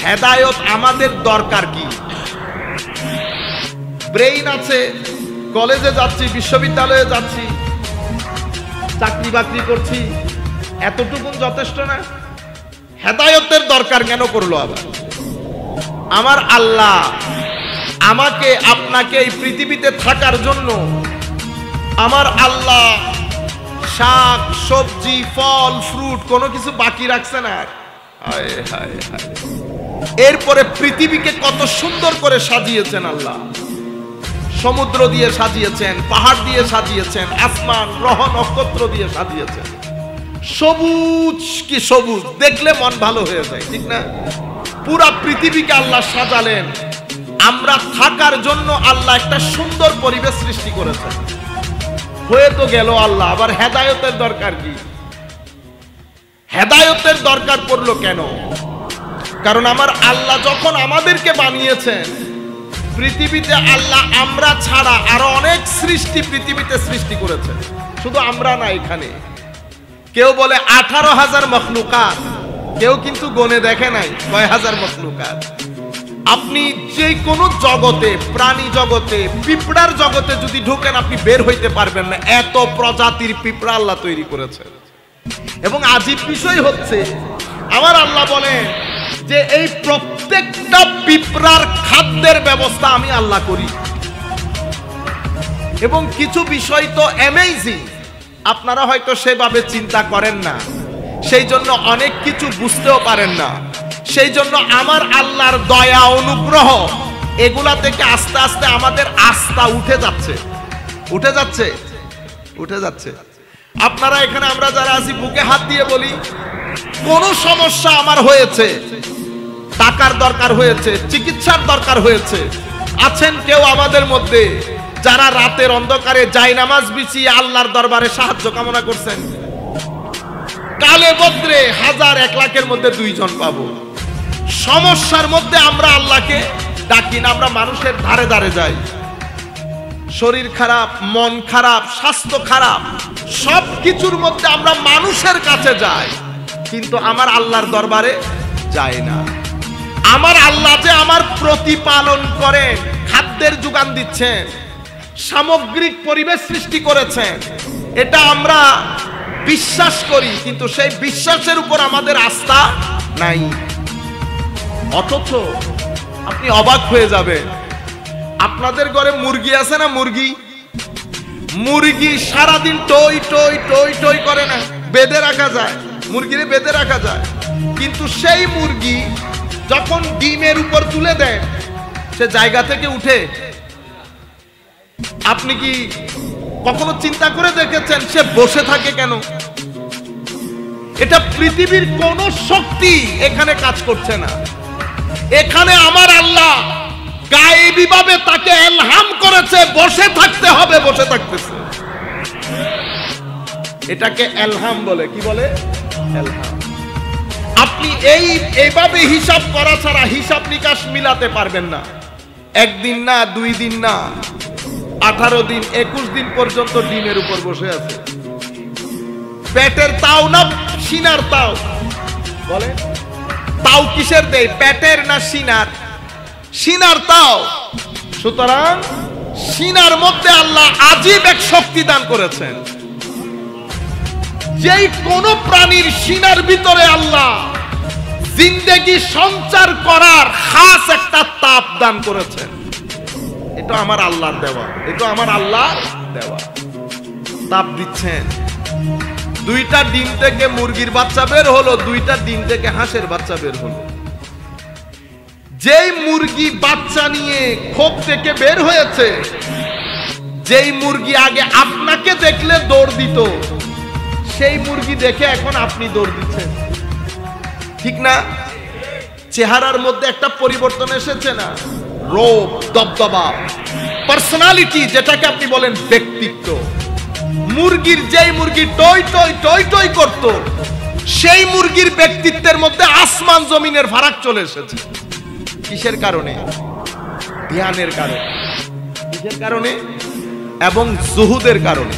হেদায়েত আমাদের দরকার কি? ব্রেইন আছে, কলেজে যাচ্ছি, বিশ্ববিদ্যালয়ে যাচ্ছি, চাকরি বাকরি করছি, এতটুকুন যথেষ্ট না? হেদায়েতের দরকার কেন করলো আবার? আমার আল্লাহ আমাকে আপনাকে এই পৃথিবীতে থাকার জন্য আমার আল্লাহ শাক সবজি ফল ফ্রুট কোনো কিছু বাকি রাখছে না। হায় হায় হায়, এরপরে পৃথিবীকে কত সুন্দর করে সাজিয়েছেন আল্লাহ। সমুদ্র দিয়ে সাজিয়েছেন, পাহাড় দিয়ে সাজিয়েছেন, আসমান গ্রহ নক্ষত্র দিয়ে সাজিয়েছেন। সবুজ কি সবুজ, দেখলে মন ভালো হয়ে যায়, ঠিক না? পুরা পৃথিবীকে আল্লাহ সাজালেন। আমরা থাকার জন্য আল্লাহ একটা সুন্দর পরিবেশ সৃষ্টি করেছেন। হয়ে তো গেল আল্লাহ, আবার হেদায়েতের দরকার কি? হেদায়েতের দরকার পড়লো কেন? কারণ আমার আল্লাহ যখন আমাদেরকে বানিয়েছেন, পৃথিবীতে আল্লাহ আমরা ছাড়া আরো অনেক সৃষ্টি পৃথিবীতে সৃষ্টি করেছেন। শুধু আমরা না, এখানে কেউ বলে 18,000 মখলুকাত, কেউ কিন্তু গনে দেখে নাই কয় হাজার মখলুকাত। আপনি যে কোনো জগতে, প্রাণী জগতে, পিঁপড়ার জগতে যদি ঢোকেন আপনি বের হইতে পারবেন না, এত প্রজাতির পিঁপড়া আল্লাহ তৈরি করেছেন। এবং আজীব বিষয় হচ্ছে আমার আল্লাহ বলেন যে এই প্রত্যেকটা পিঁপড়ার খাদ্যের ব্যবস্থা আমি আল্লাহ করি। এবং কিছু বিষয় তো অ্যামেজিং, আপনারা হয়তো সেভাবে চিন্তা করেন না, সেই জন্য অনেক কিছু বুঝতেও পারেন না। সেই জন্য আমার আল্লাহর দয়া অনুগ্রহ এগুলা থেকে আস্তে আস্তে আমাদের আস্থা উঠে যাচ্ছে, উঠে যাচ্ছে, উঠে যাচ্ছে। আপনারা এখানে আমরা যারা আছি বুকে হাত দিয়ে বলি, কোন সমস্যা আমার হয়েছে, টাকার দরকার হয়েছে, চিকিৎসার দরকার হয়েছে, আছেন কেউ আমাদের মধ্যে যারা রাতের অন্ধকারে জায়নামাজ বিছিয়ে আল্লাহর দরবারে সাহায্য কামনা করছেন? কালে বদ্রে 1000 1 লাখের মধ্যে 2 জন পাবো। সমস্যার মধ্যে আমরা আল্লাহকে ডাকি না, আমরা মানুষের ধারে ধারে যাই। শরীর খারাপ, মন খারাপ, স্বাস্থ্য খারাপ, সব কিছুর মধ্যে আমরা মানুষের কাছে যাই, কিন্তু আমার আল্লাহর দরবারে যাই না। আমার আল্লাহ যে আমার প্রতিপালন করেন, খাদ্যের যোগান দিচ্ছেন, সামগ্রিক পরিবেশ সৃষ্টি করেছেন, এটা আমরা বিশ্বাস করি, কিন্তু সেই বিশ্বাসের উপর আমাদের আস্থা নাই। অথচ আপনি অবাক হয়ে যাবেন, আপনাদের ঘরে মুরগি আছে না? মুরগি সারাদিন টই টই টই টই করে না, বেঁধে রাখা যায়, মুরগিরে বেঁধে রাখা যায়, কিন্তু সেই মুরগি যখন ডিমের উপর তুলে দেয় সে জায়গা থেকে উঠে? আপনি কি কখনো চিন্তা করে দেখেছেন সে বসে থাকে কেন? এটা পৃথিবীর কোন শক্তি এখানে কাজ করছে না। এখানে আমার আল্লাহ গায়েবী ভাবে তাকে ইলহাম করেছে, বসে থাকতে হবে, বসে থাকতেছে। এটাকে ইলহাম বলে। কি বলে? ইলহাম। আপনি এইভাবে হিসাব করা ছাড়া হিসাব নিকাশ মিলাতে পারবেন না। একদিন না, 2 দিন না, 18 দিন 21 দিন পর্যন্ত ডিমের উপর বসে আছে। পেটের তাও না সিনার তাও? বলে তাও কিসের দেয়, পেটের না সিনার? সিনার তাও। সুতরাং সিনার মধ্যে আল্লাহ আজীব এক শক্তি দান করেছেন। যেই কোন প্রাণীর সিনার ভিতরে আল্লাহ জিন্দেগি সঞ্চার করার খাস একটা তাপ দান করেছেন। এটা আমার আল্লাহর দেওয়া, এটা আমার আল্লাহর দেওয়া। তাপ দিচ্ছেন। 2টা ডিম থেকে মুরগির বাচ্চা বের হলো, 2টা ডিম থেকে হাঁসের বাচ্চা বের হলো। যেই মুরগি বাচ্চা নিয়ে খোপ থেকে বের হয়েছে, যেই মুরগি আগে আপনাকে দেখলে দৌড় দিত, সেই মুরগি দেখে এখন আপনি দৌড় দিচ্ছেন, ঠিক না? চেহারার মধ্যে একটা পরিবর্তন এসেছে না? রূপ, দবদবা, পার্সোনালিটি, যেটাকে আপনি বলেন ব্যক্তিত্ব। মুরগির যেই মুরগি টই টই টই টই করত, সেই মুরগির ব্যক্তিত্বের মধ্যে আসমান জমিনের ফারাক চলে এসেছে। কিসের কারণে? ধ্যানের কারণে। কিসের কারণে? এবং জুহুদের কারণে।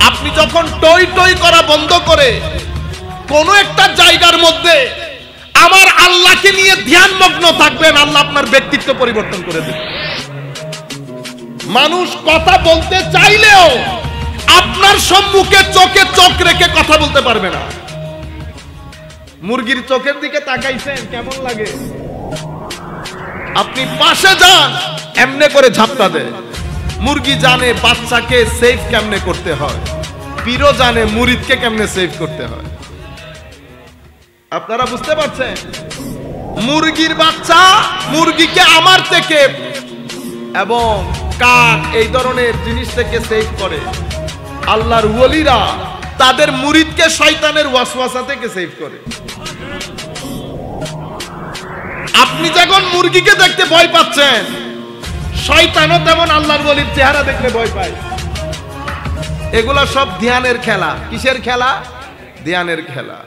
আপনি যখন টই টই করা বন্ধ করে কোন একটা জায়গার মধ্যে আমার আল্লাহকে নিয়ে ধ্যানমগ্ন থাকবেন, আল্লাহ আপনার ব্যক্তিত্ব পরিবর্তন করে দেবে। মানুষ কথা বলতে চাইলেও আপনার সম্মুখে চোখে চোখ রেখে কথা বলতে পারবে না। মুরগির চোখের দিকে তাকাইছেন, কেমন লাগে? আপনি পাশে যান, এমনে করে ঝাপটা দেয়। মুরগি জানে বাচ্চাকে সেফ কেমনে করতে হয়, পীরও জানে মুরিদকে কেমনে সেফ করতে হয়। আপনারা বুঝতে পারছেন? মুরগির বাচ্চা মুরগিকে আমার থেকে এবং কাক এই ধরনের জিনিস থেকে সেভ করে। আল্লাহর ওলিরা তাদের মুরিদকে শয়তানের ওয়াসওয়াসা থেকে সেভ করে। আপনি যখন মুরগিকে দেখতে ভয় পাচ্ছেন, শয়তানও তেমন আল্লাহর ওলির চেহারা দেখলে ভয় পায়। এগুলা সব ধ্যানের খেলা। কিসের খেলা? ধ্যানের খেলা।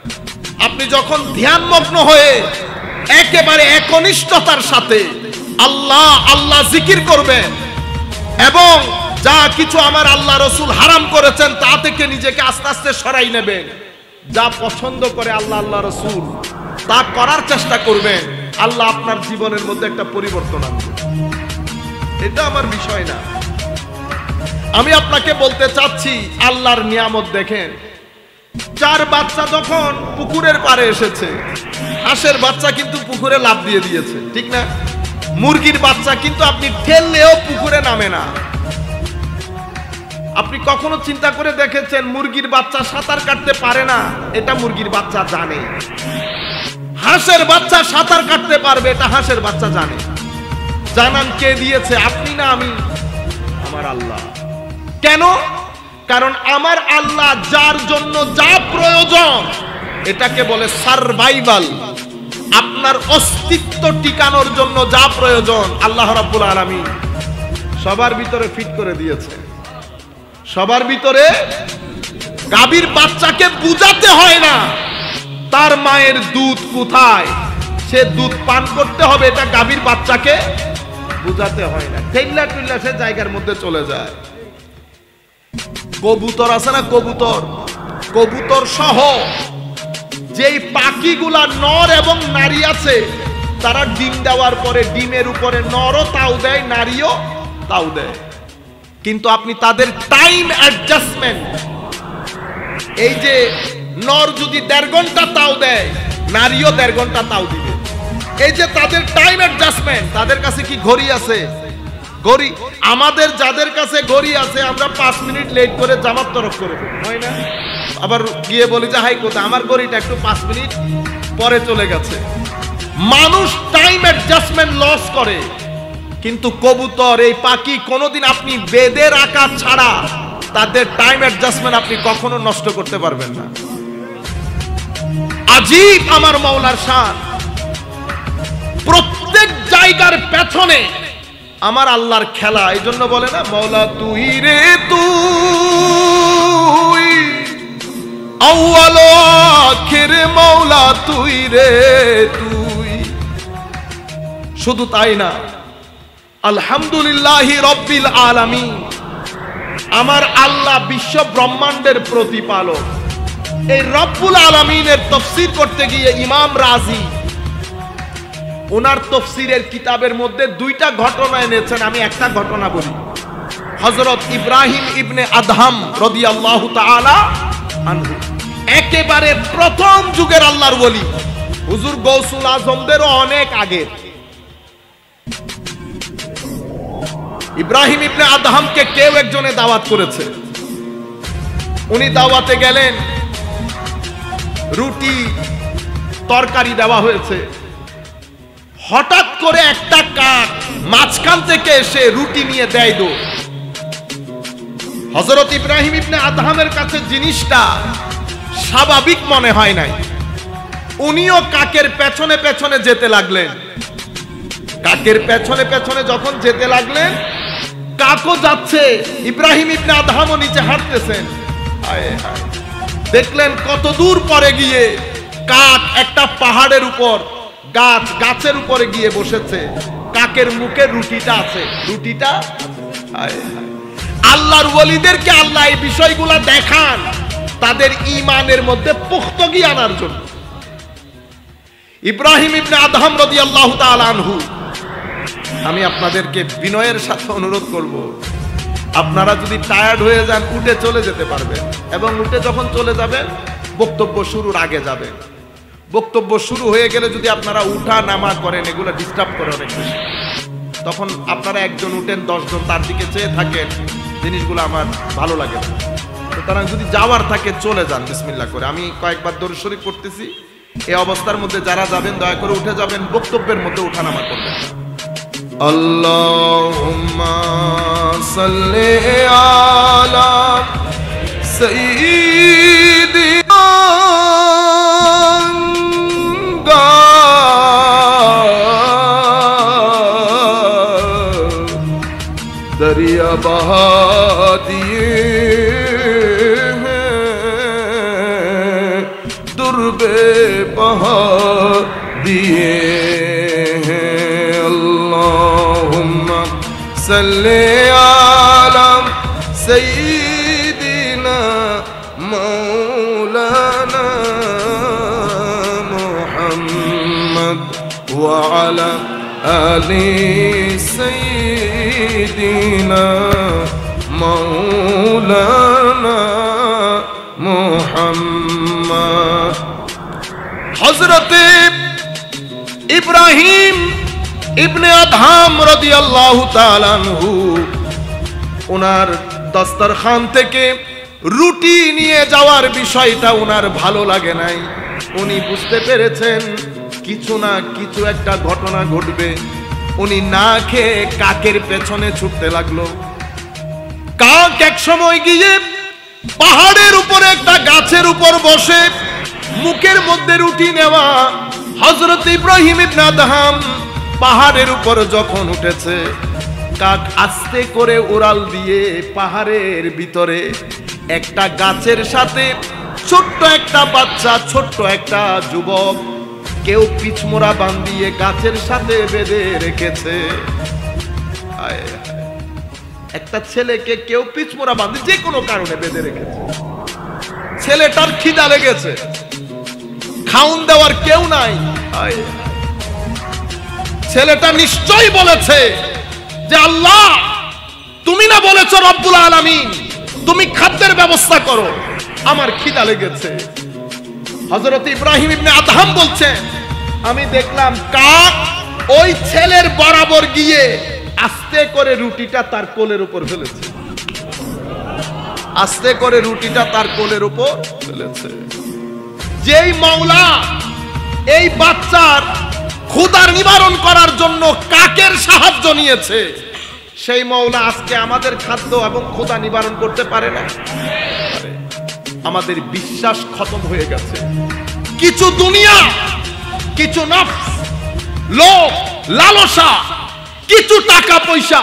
আপনি যখন ধ্যানমগ্ন হয়ে একেবারে একনিষ্ঠতার সাথে আল্লাহ আল্লাহ জিকির করবেন এবং যা কিছু আমার আল্লাহ রসুল হারাম করেছেন তা থেকে নিজেকে আস্তে আস্তে সরাই নেবেন, যা পছন্দ করে আল্লাহ আল্লাহ রসুল তা করার চেষ্টা করবেন, আল্লাহ আপনার জীবনের মধ্যে একটা পরিবর্তন আনবে। এটা আমার বিষয় না। আমি আপনাকে বলতে চাচ্ছি, আল্লাহর নিয়ামত দেখেন। 4 বাচ্চা যখন পুকুরের পাড়ে এসেছে, হাঁসের বাচ্চা কিন্তু পুকুরে লাফ দিয়ে দিয়েছে, ঠিক না? মুরগির বাচ্চা কিন্তু আপনি ঠেললেও পুকুরে নামে না। আপনি কখনো চিন্তা করে দেখেছেন মুরগির বাচ্চা সাঁতার কাটতে পারে না? এটা মুরগির বাচ্চা জানে। হাঁসের বাচ্চা সাঁতার কাটতে পারবে, এটা হাঁসের বাচ্চা জানে। জানান কে দিয়েছে? আপনি না আমি? আমার আল্লাহ। কেন? কারণ আমার আল্লাহ যার জন্য যা প্রয়োজন, এটাকে বলে সারভাইভাল। আপনার অস্তিত্ব টিকানোর জন্য যা প্রয়োজন আল্লাহ রাব্বুল আলামিন সবার ভিতরে ফিট করে দিয়েছে। সবার ভিতরে। গাভীর বাচ্চাকে বুঝাতে হয় না তার মায়ের দুধ কোথায়, সে দুধ পান করতে হবে, এটা গাভীর বাচ্চাকে বুঝাতে হয় না। ঠেল্লা টুল্লা সে জায়গার মধ্যে চলে যায়। কবুতর আছে না, কবুতর, কবুতর সহ যেই পাখিগুলা নর এবং নারী আছে, তারা ডিম দেওয়ার পরে ডিমের উপরে নরও তাও দেয়, নারীও তাও দেয়। কিন্তু আপনি তাদের টাইম অ্যাডজাস্টমেন্ট, এই যে নর যদি 1.5 ঘন্টা তাও দেয়, নারীও 1.5 ঘন্টা তাও দিবে। এই যে তাদের টাইম অ্যাডজাস্টমেন্ট, তাদের কাছে কি ঘড়ি আছে? ঘড়ি আমাদের যাদের কাছে ঘড়ি আছে, আমরা 5 মিনিট লেট করে জামাত তরফ করে দেব, হয় না? আবার গিয়ে বলি যে হাই কোথায়, আমার ঘড়িটা একটু 5 মিনিট পরে চলে গেছে। মানুষ টাইম অ্যাডজাস্টমেন্ট লস করে, কিন্তু কবুতর, এই পাখি কোনোদিন আপনি বেঁধে রাখা ছাড়া তাদের টাইম অ্যাডজাস্টমেন্ট আপনি কখনো নষ্ট করতে পারবেন না। আজীব আমার মাওলার শান। প্রত্যেক জায়গার পেছনে আমার আল্লাহর খেলা। এই জন্য বলে না, মাওলা তুই রে তুই, আউয়াল আখির মাওলা তুই রে তুই। শুধু তাই না, আলহামদুলিল্লাহি রব্বিল আলামিন, আমার আল্লাহ বিশ্ব ব্রহ্মাণ্ডের প্রতিপালক। এই রব্বুল আলামিনের তাফসীর করতে গিয়ে ইমাম রাজি ওনার তাফসীরের কিতাবের মধ্যে 2টা ঘটনা এনেছেন। আমি একটা ঘটনা বলি। হযরত ইব্রাহিম ইবনে আদহাম রাদিয়াল্লাহু তাআলা আনহু, একেবারে প্রথম যুগের আল্লাহর ওলি, হুজুর গৌসুল আজমদেরও অনেক আগে। ইব্রাহিম ইবনে আদহামকে কেউ একজনে দাওয়াত করেছে। উনি দাওয়াতে গেলেন, রুটি তরকারি দেওয়া হয়েছে। হঠাৎ করে একটা কাক মাঝখান থেকে এসে রুটি নিয়ে দেয় দো। হযরত ইব্রাহিম ইবনে আদহামের কাছে জিনিসটা স্বাভাবিক মনে হয় নাই। উনিও কাকের পেছনে পেছনে যেতে লাগলেন। কাকের পেছনে পেছনে যখন যেতে লাগলেন, কাকও যাচ্ছে, ইব্রাহিম ইবনে আদহামও নিচে হাঁটতেছেন। দেখলেন কত দূর পরে গিয়ে কাক একটা পাহাড়ের উপর, গাছের উপরে গিয়ে বসেছে। কাকের মুখে রুটিটা আছে, রুটিটা। আল্লাহর ওলিদেরকে আল্লাহ এই বিষয়গুলা দেখান তাদের ঈমানের মধ্যে পুখতগি আনার জন্য। ইব্রাহিম ইবনে আদহাম রাদিয়াল্লাহু তাআলা আনহু, আমি আপনাদেরকে বিনয়ের সাথে অনুরোধ করব, আপনারা যদি টায়ার্ড হয়ে যান উঠে চলে যেতে পারবেন, এবং উঠে যখন চলে যাবেন বক্তব্য শুরুর আগে যাবেন। বক্তব্য শুরু হয়ে গেলে যদি আপনারা উঠা নামা করেন, এগুলো ডিস্টার্ব করে অনেক বেশি, তখন আপনারা একজন উঠেন 10 জন তার দিকে চেয়ে থাকেন, জিনিসগুলো আমার ভালো লাগে না। সুতরাং যদি যাওয়ার থাকে চলে যান বিসমিল্লাহ করে। আমি কয়েকবার দরুদ শরীফ পড়তেছি, এই অবস্থার মধ্যে যারা যাবেন দয়া করে উঠে যাবেন, বক্তব্যের মধ্যে উঠানামা করবেন। আল্লাহুম্মা সাল্লি আলা সাইয়্যিদিনা दरिया बहा दिए हैं, दुर्बे बहा दिए हैं। अल्लाहुम्मा सल्ले आला सय्यिदिना मौलाना मुहम्मद व अला आले सय्यिदिना मौलाना मुहम्मद। हजरते इब्राहिम इब्ने अदहाम রাদিয়াল্লাহু তাআলা আনহু ওনার দস্তরখান থেকে রুটি নিয়ে যাওয়ার বিষয়টা ওনার ভালো লাগে নাই। উনি বুঝতে পেরেছেন কিছু না কিছু একটা ঘটনা ঘটবে। উনি না খেয়ে কাকের পেছনে ছুটতে লাগলো। কাক এক সময় গিয়ে পাহাড়ের উপরে একটা গাছের উপর বসে মুখের মধ্যে রুটি নেওয়া। হযরত ইব্রাহিম ইবনে আদহাম পাহাড়ের উপর যখন উঠেছে, কাক আস্তে করে উড়াল দিয়ে পাহাড়ের ভিতরে একটা গাছের সাথে ছোট্ট একটা বাচ্চা, ছোট্ট একটা যুবক, কেউ পিছমোড়া বাঁধিয়ে গাছের সাথে বেঁধে রেখেছে। একটা ছেলেকে কেউ পিছমোড়া বাঁধে যে কোনো কারণে বেঁধে রেখেছে। ছেলেটার খিদা লেগেছে, খাউন দেওয়ার কেউ নাই। ছেলেটা নিশ্চয়ই বলেছে যে আল্লাহ তুমি না বলেছো রব্বুল আলামিন তুমি খাদ্যের ব্যবস্থা করো, আমার খিদা লেগেছে। হযরত ইব্রাহিম ইবনে আদহাম বলছেন আমি দেখলাম কাক ওই ছেলের বরাবর গিয়ে আস্তে করে রুটিটা তার কোলের উপর ফেলেছে, আস্তে করে রুটিটা তার কোলের উপর ফেলেছে। যেই মাওলা এই বাচ্চার ক্ষুধার নিবারণ করার জন্য কাকের সাহায্য নিয়েছে, সেই মাওলা আজকে আমাদের খাদ্য এবং ক্ষুধা নিবারণ করতে পারে না। আমাদের বিশ্বাস খতম হয়ে গেছে। কিছু দুনিয়া, কিছু নফস, লোভ, লালসা, কিছু টাকা পয়সা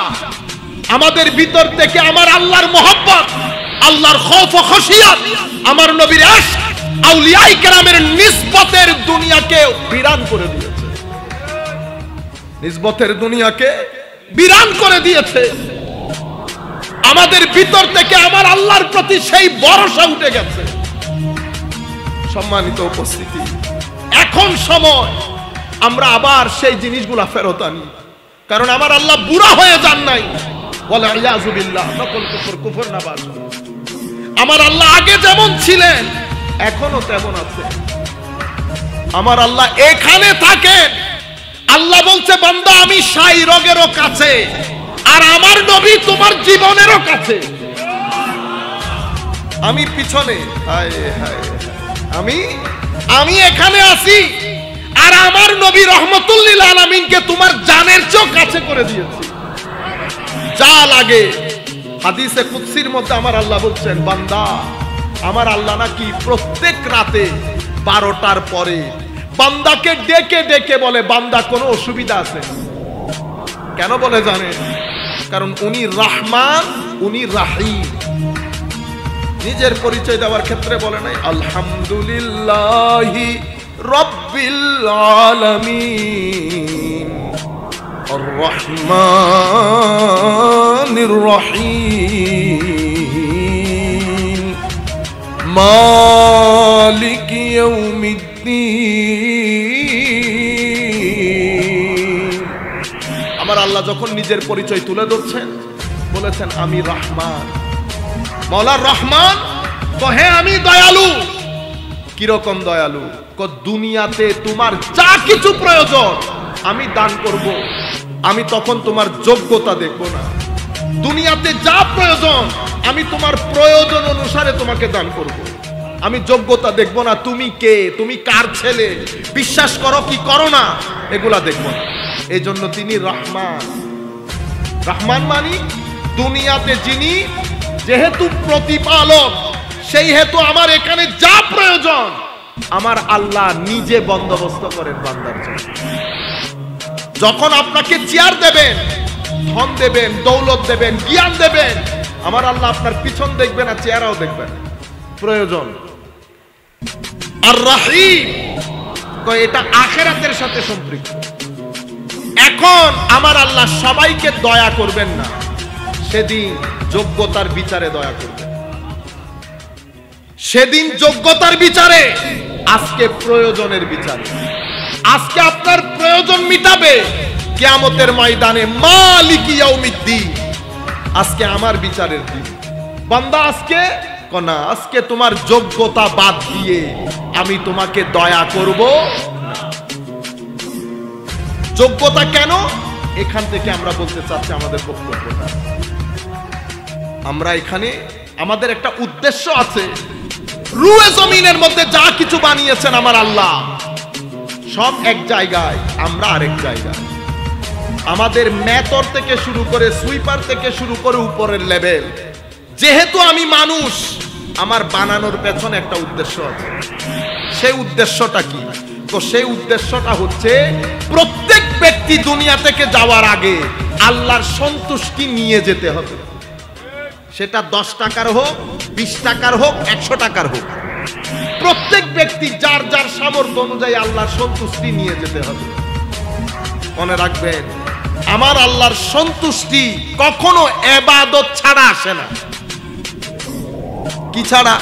আমাদের ভিতর থেকে আমার আল্লাহর মহব্বত, আল্লাহর খৌফ ও খশিয়াত, আমার নবীর ইশক, আউলিয়ায়ে কেরামের নিসবতের দুনিয়াকে বিরান করে দিয়েছে। নিসবতের দুনিয়াকে বিরান করে দিয়েছে। আমাদের ভিতর থেকে আমার আল্লাহর প্রতি সেই ভরসা উঠে গেছে। সম্মানিত উপস্থিতি, এখন সময় আমরা আবার সেই জিনিসগুলা ফেরত আনি, কারণ আমার আল্লাহ বুড়া হয়ে যান নাই। বলে ইয়াযু বিল্লাহ, নকল কুফর না বাস। আমার আল্লাহ আগে যেমন ছিলেন এখনো তেমন আছে। আমার আল্লাহ এখানে থাকেন। আল্লাহ বলছে বান্দা আমি শাই রোগেরও কাছে, আর আমার নবী তোমার জীবনেরও কাছে। আমি পিছনে, আমি এখানে আছি, আর আমার নবী রহমতুল লিল আলামিনকে তোমার জানের চেয়েও কাছে করে দিয়েছি। যা লাগে হাদিসে কুদসির মধ্যে আমার আল্লাহ বলছেন বান্দা, আমার আল্লাহ নাকি প্রত্যেক রাতে 12টার পরে বান্দাকে ডেকে ডেকে বলে বান্দা কোনো অসুবিধা আছে? কেন বলে জানেন? কারণ উনি রহমান, উনি রাহিম। নিজের পরিচয় দেওয়ার ক্ষেত্রে বলে নাই আলহামদুলিল্লাহি রাব্বিল আলামিন আর রহমানির রহিম মালিক ইয়াউমিদ্দিন আমার আল্লাহ যখন নিজের পরিচয় তুলে ধরছেন, বলেছেন আমি রহমান। মওলা রহমান, হ্যাঁ আমি দয়ালু। কিরকম দয়ালু? দুনিয়াতে তোমার যা কিছু প্রয়োজন আমি দান করব, আমি তখন তোমার যোগ্যতা দেখব না। দুনিয়াতে যা প্রয়োজন আমি তোমার প্রয়োজন অনুসারে তোমাকে দান করব, আমি যোগ্যতা দেখব না। তুমি কে, তুমি কার ছেলে, বিশ্বাস করো কি করো না, এগুলা দেখব না। এই জন্য তিনি রহমান। রহমান মানি দুনিয়াতে যিনি যেহেতু প্রতিপালক, সেই হেতু আমার এখানে যা প্রয়োজন আমার আল্লাহ নিজে বন্দোবস্ত করেন বান্দার জন্য। যখন আপনাকে চেয়ার দেবেন, ধন দেবেন, দৌলত দেবেন, জ্ঞান দেবেন, আমার আল্লাহ আপনার পিছন দেখবে না, চেয়ারও দেখবেন প্রয়োজন। আর রহিম, এটা আখিরাতের সাথে সম্পৃক্ত। এখন আমার আল্লাহ সবাইকে দয়া করবেন না, সেদিন যোগ্যতার বিচারে দয়া করবেন। সেদিন যোগ্যতার বিচারে, আজকে প্রয়োজনের বিচারে। আজকে আপনার প্রয়োজন মিটাবে কিয়ামতের ময়দানে, মালিক ইয়াউমিদ্দিন। আজকে আমার বিচারের দিন। বান্দা আজকে না, আজকে তোমার যোগ্যতা বাদ দিয়ে আমি তোমাকে দয়া করব না। যোগ্যতা কেন? এখান থেকে আমরা বলতে চাচ্ছি আমাদের বক্তব্যটা। আমরা এখানে আমাদের একটা উদ্দেশ্য আছে। রুয়ে জমিনের মধ্যে যা কিছু বানিয়েছেন আমার আল্লাহ, সব এক জায়গায়, আমরা আরেক জায়গায়। আমাদের মেথর থেকে শুরু করে, সুইপার থেকে শুরু করে উপরের লেভেল। যেহেতু আমি মানুষ, আমার বানানোর পেছনে একটা উদ্দেশ্য আছে। সেই উদ্দেশ্যটা কি? তো সেই উদ্দেশ্যটা হচ্ছে প্রত্যেক ব্যক্তি দুনিয়া থেকে যাওয়ার আগে আল্লাহর সন্তুষ্টি নিয়ে যেতে হবে। সেটা 10 টাকার হোক, 20 টাকার হোক, 100 টাকার হোক, প্রত্যেক ব্যক্তি যার যার সামর্থ্য অনুযায়ী আল্লাহর সন্তুষ্টি নিয়ে যেতে হবে। মনে রাখবেন, আমার আল্লাহর সন্তুষ্টি কখনো ইবাদত ছাড়া আসে না। কি ছাড়া?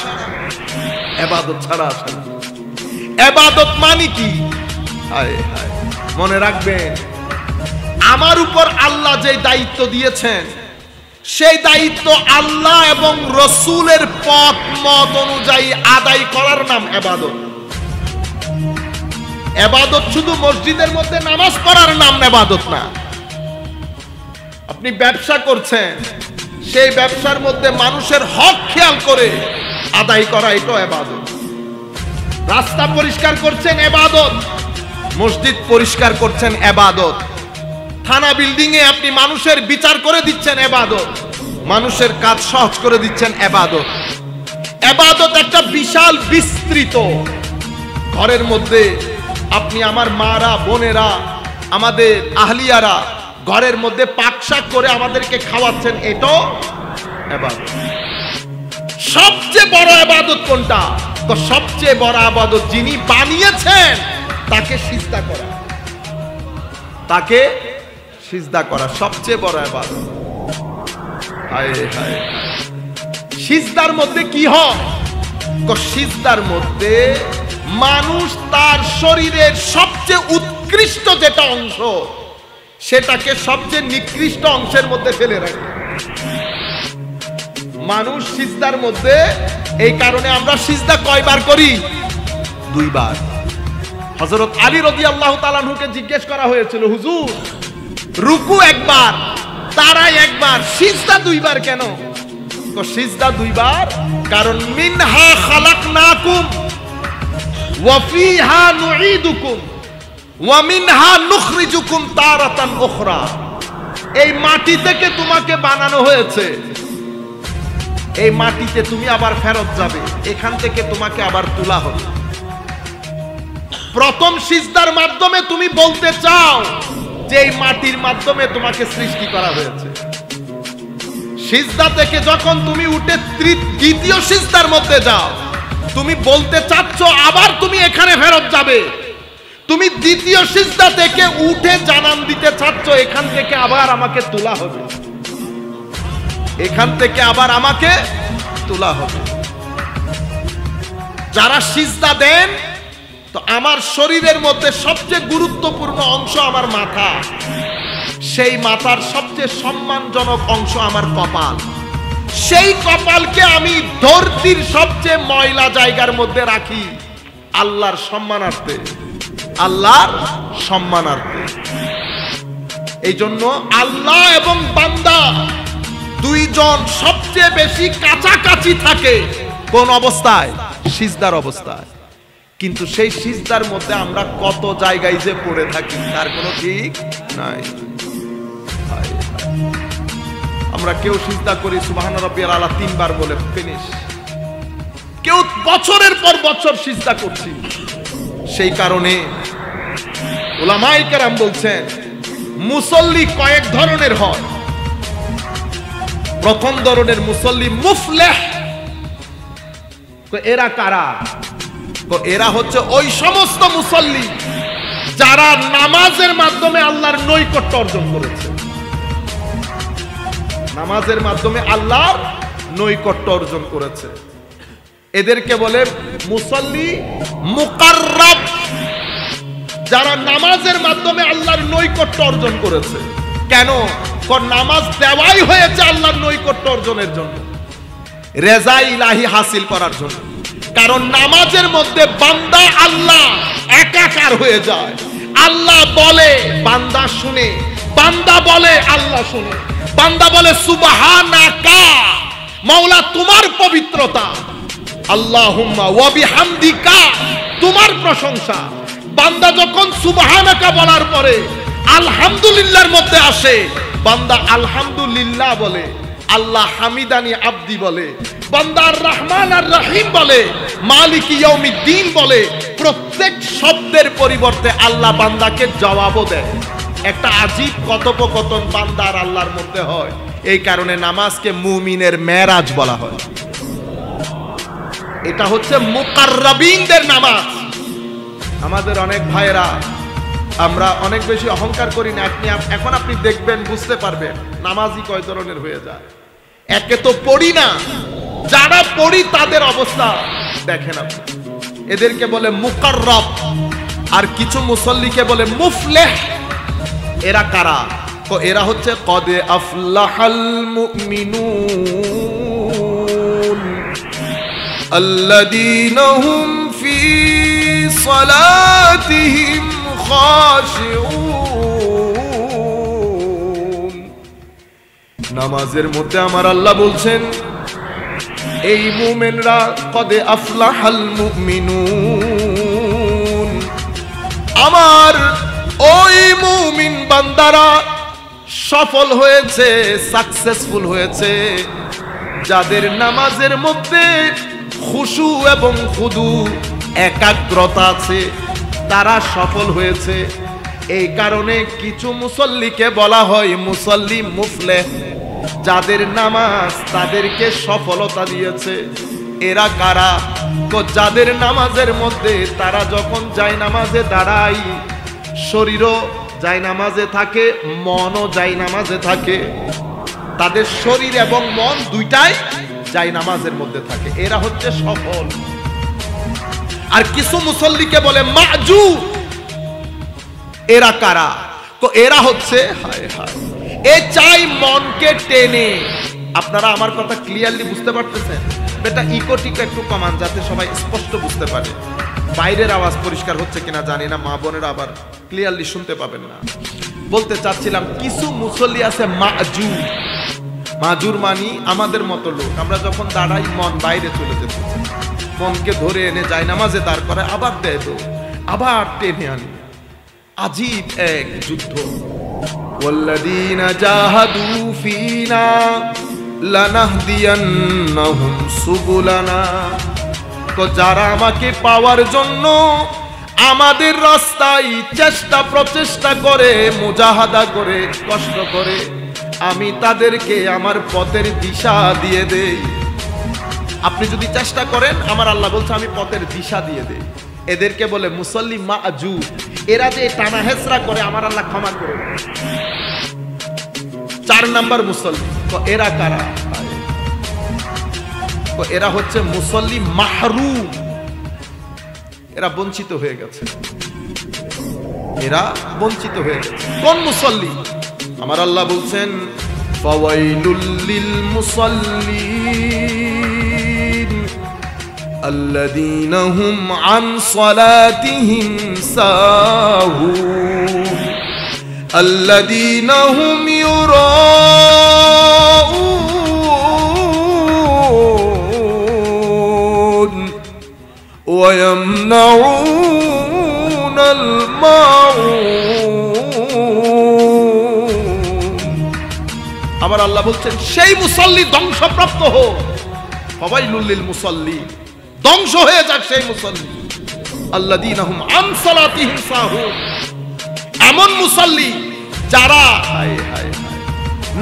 ইবাদত ছাড়া আসে না। ইবাদত মানে কি? হায় হায়, মনে রাখবেন, আমার উপর আল্লাহ যে দায়িত্ব দিয়েছেন, সেই দায়িত্ব আল্লাহ এবং রসুলের পথ মত অনুযায়ী আদায় করার নাম ইবাদত। ইবাদত শুধু মসজিদের মধ্যে নামাজ পড়ার নাম ইবাদত না। আপনি ব্যবসা করছেন, সেই ব্যবসার মধ্যে মানুষের হক খেয়াল করে আদায় করা, এটা ইবাদত। রাস্তা পরিষ্কার করছেন, ইবাদত। মসজিদ পরিষ্কার করছেন, ইবাদত। থানা বিল্ডিং এ আপনি মানুষের বিচার করে দিচ্ছেন, ইবাদত। মানুষের কাজ সহজ করে দিচ্ছেন, ইবাদত। ইবাদত একটা বিশাল বিস্তৃত। ঘরের মধ্যে আপনি, আমার মারা, বোনেরা, আমাদের আহলিয়ারা ঘরের মধ্যে পাকশাক করে আমাদেরকে খাওয়াচ্ছেন, এটাও ইবাদত। সবচেয়ে বড় ইবাদত কোনটা? তো সবচেয়ে বড় ইবাদত যিনি বানিয়েছেন তাকে সিজদা করা। তাকে সিজদা করা সবচেয়ে বড় ইবাদত। হায় হায়, সিজদার মধ্যে কি হয়? সিজদার মধ্যে মানুষ তার শরীরের সবচেয়ে উৎকৃষ্ট যেটা অংশ, সেটাকে সবচেয়ে নিকৃষ্ট অংশের মধ্যে ফেলে রাখে মানুষ সিজদার মধ্যে। এই কারণে আমরা সিজদা কয়বার করি? 2 বার। হযরত আলী রাদিয়াল্লাহু তাআলা আনহুকে জিজ্ঞেস করা হয়েছিল, হুজুর রুকু 1 বার, তারাই 1 বার, সিজদা 2 বার কেন? তো সিজদা 2 বার কারণ মিনহা খালাকনাকুম ওয়া ফিহা নুঈদুকুম ওয়া মিনহা নুখরিজুকুম তারাতান উখরা। এই মাটি থেকে তোমাকে বানানো হয়েছে, এই মাটিতে তুমি আবার ফেরত যাবে, এখান থেকে তোমাকে আবার তোলা হবে। প্রথম সিজদার মাধ্যমে তুমি বলতে চাও যে এই মাটির মাধ্যমে তোমাকে সৃষ্টি করা হয়েছে। সিজদা থেকে যখন তুমি উঠে দ্বিতীয় সিজদার মধ্যে যাও, তুমি বলতে চাচ্ছ আবার তুমি এখানে ফেরত যাবে। তুমি দ্বিতীয় সিজদা থেকে উঠে জানান দিতে চাচ্ছ এখান থেকে আবার আমাকে তোলা হবে, এখান থেকে আবার আমাকে তোলা হবে। যারা সিজদা দেন তো আমার শরীরের মধ্যে সবচেয়ে গুরুত্বপূর্ণ অংশ আমার মাথা, সেই মাথার সবচেয়ে সম্মানজনক অংশ আমার কপাল। সেই কপালকে আমি ধরতির সবচেয়ে ময়লা জায়গার মধ্যে রাখি আল্লাহর সম্মানার্থে, আল্লাহর সম্মানার্থে। এই জন্য আল্লাহ এবং বান্দা দুইজন সবচেয়ে বেশি কাছাকাছি থাকে কোন অবস্থায়? সিজদার অবস্থায়। কিন্তু সেই সিজদার মধ্যে আমরা কত জায়গায় যে পড়ে থাকি তার কোনো ঠিক নাই। আমরা কেউ সিজদা করি সুবহান রাব্বিয়াল আলা 3 বার বলে ফিনিশ, কেউ বছরের পর বছর সিজদা করছি। সেই কারণে উলামায়ে কেরাম বলছেন মুসল্লি কয়েক ধরনের হয়। প্রথম ধরনের মুসল্লি মুফলিহ। এরা কারা? এরা হচ্ছে ওই সমস্ত মুসল্লি যারা নামাজের মাধ্যমে আল্লাহর নৈকট্য অর্জন করেছে, নামাজের মাধ্যমে আল্লাহর নৈকট্য অর্জন করেছে। এদেরকে বলে মুসল্লি মুকাররাব, যারা নামাজের মাধ্যমে আল্লাহর নৈকট্য অর্জন করেছে। কেন? নামাজ দেওয়াই হয়েছে আল্লাহর নৈকট্য অর্জনের জন্য, রেজা ইলাহি হাসিল করার জন্য। কারণ নামাজের মধ্যে বান্দা আল্লাহ একাকার হয়ে যায়। আল্লাহ বলে বান্দা শুনে, বান্দা বলে আল্লাহ শুনে। বান্দা বলে সুবহানাকা, মাওলা তোমার পবিত্রতা, আল্লাহুম্মা ওয়া বিহামদিকা, তোমার প্রশংসা। বান্দা যখন সুবহানাকা বলার পরে আলহামদুলিল্লাহর মধ্যে আসে, বান্দা আলহামদুলিল্লাহ বলে, আল্লাহ হামিদানি আব্দি বলে, বান্দা আর রহমান আর রহিম বলে, মালিক ইয়াউমিদ্দিন বলে। প্রত্যেক শব্দের পরিবর্তে আল্লাহ বান্দাকে জবাবও দেয়। একটা আজীব কথোপকথন বান্দা আর আল্লাহর মধ্যে হয়। এই কারণে নামাজকে মুমিনের মেরাজ বলা হয়। এটা হচ্ছে মুকাররাবিনদের নামাজ। আমাদের অনেক ভাইরা আমরা অনেক বেশি অহংকার করি না। এখন আপনি দেখবেন, বুঝতে পারবেন নামাজই কয় ধরনের হয়ে যায়। একে তো পড়ি না, যারা পড়ি তাদের অবস্থা দেখেন আপনি। এদেরকে বলে মুকাররাব, আর কিছু মুসল্লিকে বলে মুফলিহ। এরা কারা? তো এরা হচ্ছে কদ আফলাহাল মুমিনুন আল্লাযীনা হুম ফি সালাতিহিম খাশিউন। নামাজের মধ্যে আমার আল্লাহ বলছেন এই মুমিনরা কদ আফলাহাল মুমিনুন, আমার ওই মুমিন বান্দারা সফল হয়েছে, সাকসেসফুল হয়েছে, যাদের নামাজের মধ্যে খুশু এবং খুদু একাগ্রতা আছে, তারা সফল হয়েছে। এই কারণে কিছু মুসল্লিকে বলা হয় মুসল্লি মুফলিহ, যাদের নামাজ তাদেরকে সফলতা দিয়েছে। এরা কারা? যাদের নামাজের মধ্যে তারা যখন যায় নামাজে দাঁড়ায়, শরীরও যায় নামাজে থাকে, মনও যায় নামাজে থাকে, তাদের শরীর এবং মন দুইটাই যায় নামাজের মধ্যে থাকে। এরা হচ্ছে সফল। আর কিছু মুসল্লিকে বলে মাজুর। এরা কারা? তো এরা হচ্ছে হায় হায় এ চাই মনকে টেনে। আপনারা আমার কথা ক্লিয়ারলি বুঝতে পারতেছেন? এটা ইকোটিকে একটু কমান যাতে সবাই স্পষ্ট বুঝতে পারে। বাইরের আওয়াজ পরিষ্কার হচ্ছে কিনা জানি না, মা বোনেরা আবার ক্লিয়ারলি শুনতে পাবেন না। বলতে চাচ্ছিলাম কিছু মুসল্লি আছে মাজুর। মাজুর মানি আমাদের মতো লোক, আমরা যখন দাঁড়াই মন বাইরে চলে যেতে, মনকে ধরে এনে যায় নামাজে দাঁড় করে, আবার দেয় তো, আবার টেনে আনি। আজীব এক যুদ্ধ। ওয়াল্লাযীনা জাহাদু ফীনা লানাহদিয়ান্নাহুম সুবুলানা। তো যারা আমাকে পাওয়ার জন্য আমাদের রাস্তায় চেষ্টা প্রচেষ্টা করে, মুজাহাদা করে, কষ্ট করে, আমি তাদেরকে আমার পথের দিশা দিয়ে দেই। আপনি যদি চেষ্টা করেন, আমার আল্লাহ বলছে আমি পথের দিশা দিয়ে দেই। এদেরকে বলে মুসল্লি মাজুর। এরা যে টানা হেসরা করে আমার আল্লাহ ক্ষমা করে। 4 নাম্বার মুসল্লি। তো এরা কারা? তো এরা হচ্ছে মুসল্লি মাহরুম। এরা বঞ্চিত হয়ে গেছে, এরা বঞ্চিত হয়ে গেছে। কোন মুসল্লি? আমার আল্লাহ বলছেন ফাওয়াইলুল লিল মুসাল্লিন আল্লাযীনা হুম আন সালাতিহিম সাহুন আল্লাযীনা হুম ইউরাউন ওয়া ইয়ামনাউনাল মাউন। আমার আল্লাহ বলছেন সেই মুসল্লি ধ্বংসপ্রাপ্ত হোক। ফাওয়াইলুল লিল মুসাল্লিন, ধ্বংস হয়ে যাক সেই মুসল্লি আল্লাযীনা হুম আন সালাতিহিম সাহুন, এমন মুসল্লি যারা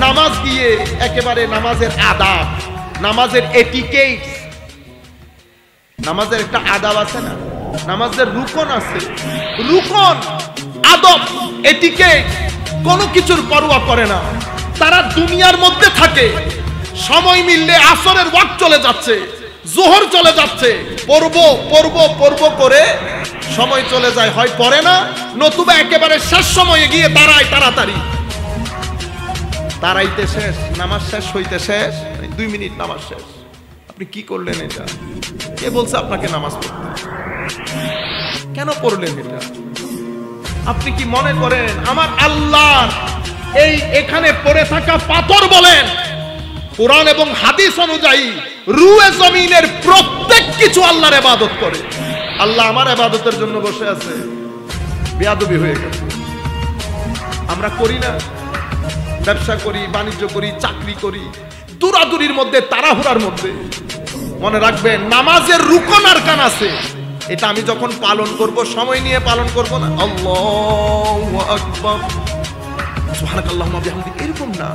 নামাজ দিয়ে একেবারে নামাজের আদাব, নামাজের এটিকেট, নামাজের একটা আদাব আছে না, নামাজের রুকন আছে, রুকন আদব এটিকেট কোনো কিছুর পরোয়া করে না। তারা দুনিয়ার মধ্যে থাকে, সময় মিললে আসরের ওয়াক্ত চলে যাচ্ছে, জোহর চলে যাচ্ছে, পড়ব করে সময় চলে যায়, হয় পড়ে না, নতুবা একেবারে শেষ সময়ে গিয়ে দাঁড়ায় তাড়াতাড়ি, দাঁড়াইতে শেষ, নামাজ শেষ হইতে শেষ, 2 মিনিট নামাজ শেষ। আপনি কি করলেন? এটা কে বলছে আপনাকে নামাজ পড়তে? কেন পড়লেন এটা? আপনি কি মনে করেন আমার আল্লাহ এই এখানে পড়ে থাকা পাথর বলেন, কোরআন এবং হাদিস অনুযায়ী রুয়ে জমিনের প্রত্যেক কিছু আল্লাহর ইবাদত করে? আল্লাহ আমার ইবাদতের জন্য বসে আছে? বেয়াদবি হয়ে গেছে। আমরা করি না? ব্যবসা করি, বাণিজ্য করি, চাকরি করি, দূরাদূরির মধ্যে, তাড়াহুড়ার মধ্যে। মনে রাখবেন নামাজের রুকন আরকান আছে, এটা আমি যখন পালন করব সময় নিয়ে পালন করব না, আল্লাহু আকবার সুবহানাকাল্লাহুম্মা বিহামদিক, এরকম না,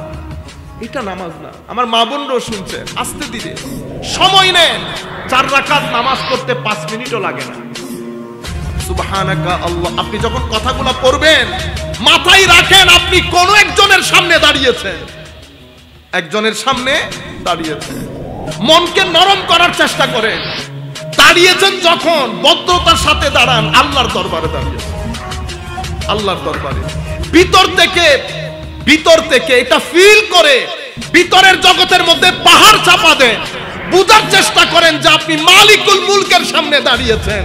এটা নামাজ না। আমার মা বোনরাও শুনছেন, আস্তে ধীরে সময় নেন। 4 রাকাত নামাজ পড়তে 5 মিনিটও লাগে না। সুবহানাকা আল্লাহ, আপনি যখন কথাগুলো পড়বেন মাথায় রাখেন আপনি কোন একজনের সামনে দাঁড়িয়েছেন, একজনের সামনে দাঁড়িয়েছেন। মনকে নরম করার চেষ্টা করেন। দাঁড়িয়েছেন যখন ভদ্রতার সাথে দাঁড়ান, আল্লাহর দরবারে দাঁড়িয়েছেন, আল্লাহর দরবারে। ভিতর থেকে এটা ফিল করে ভিতরের জগতের মধ্যে পাহাড় চাপা দেন, বুঝার চেষ্টা করেন যে আপনি মালিকুল মুলকের সামনে দাঁড়িয়েছেন,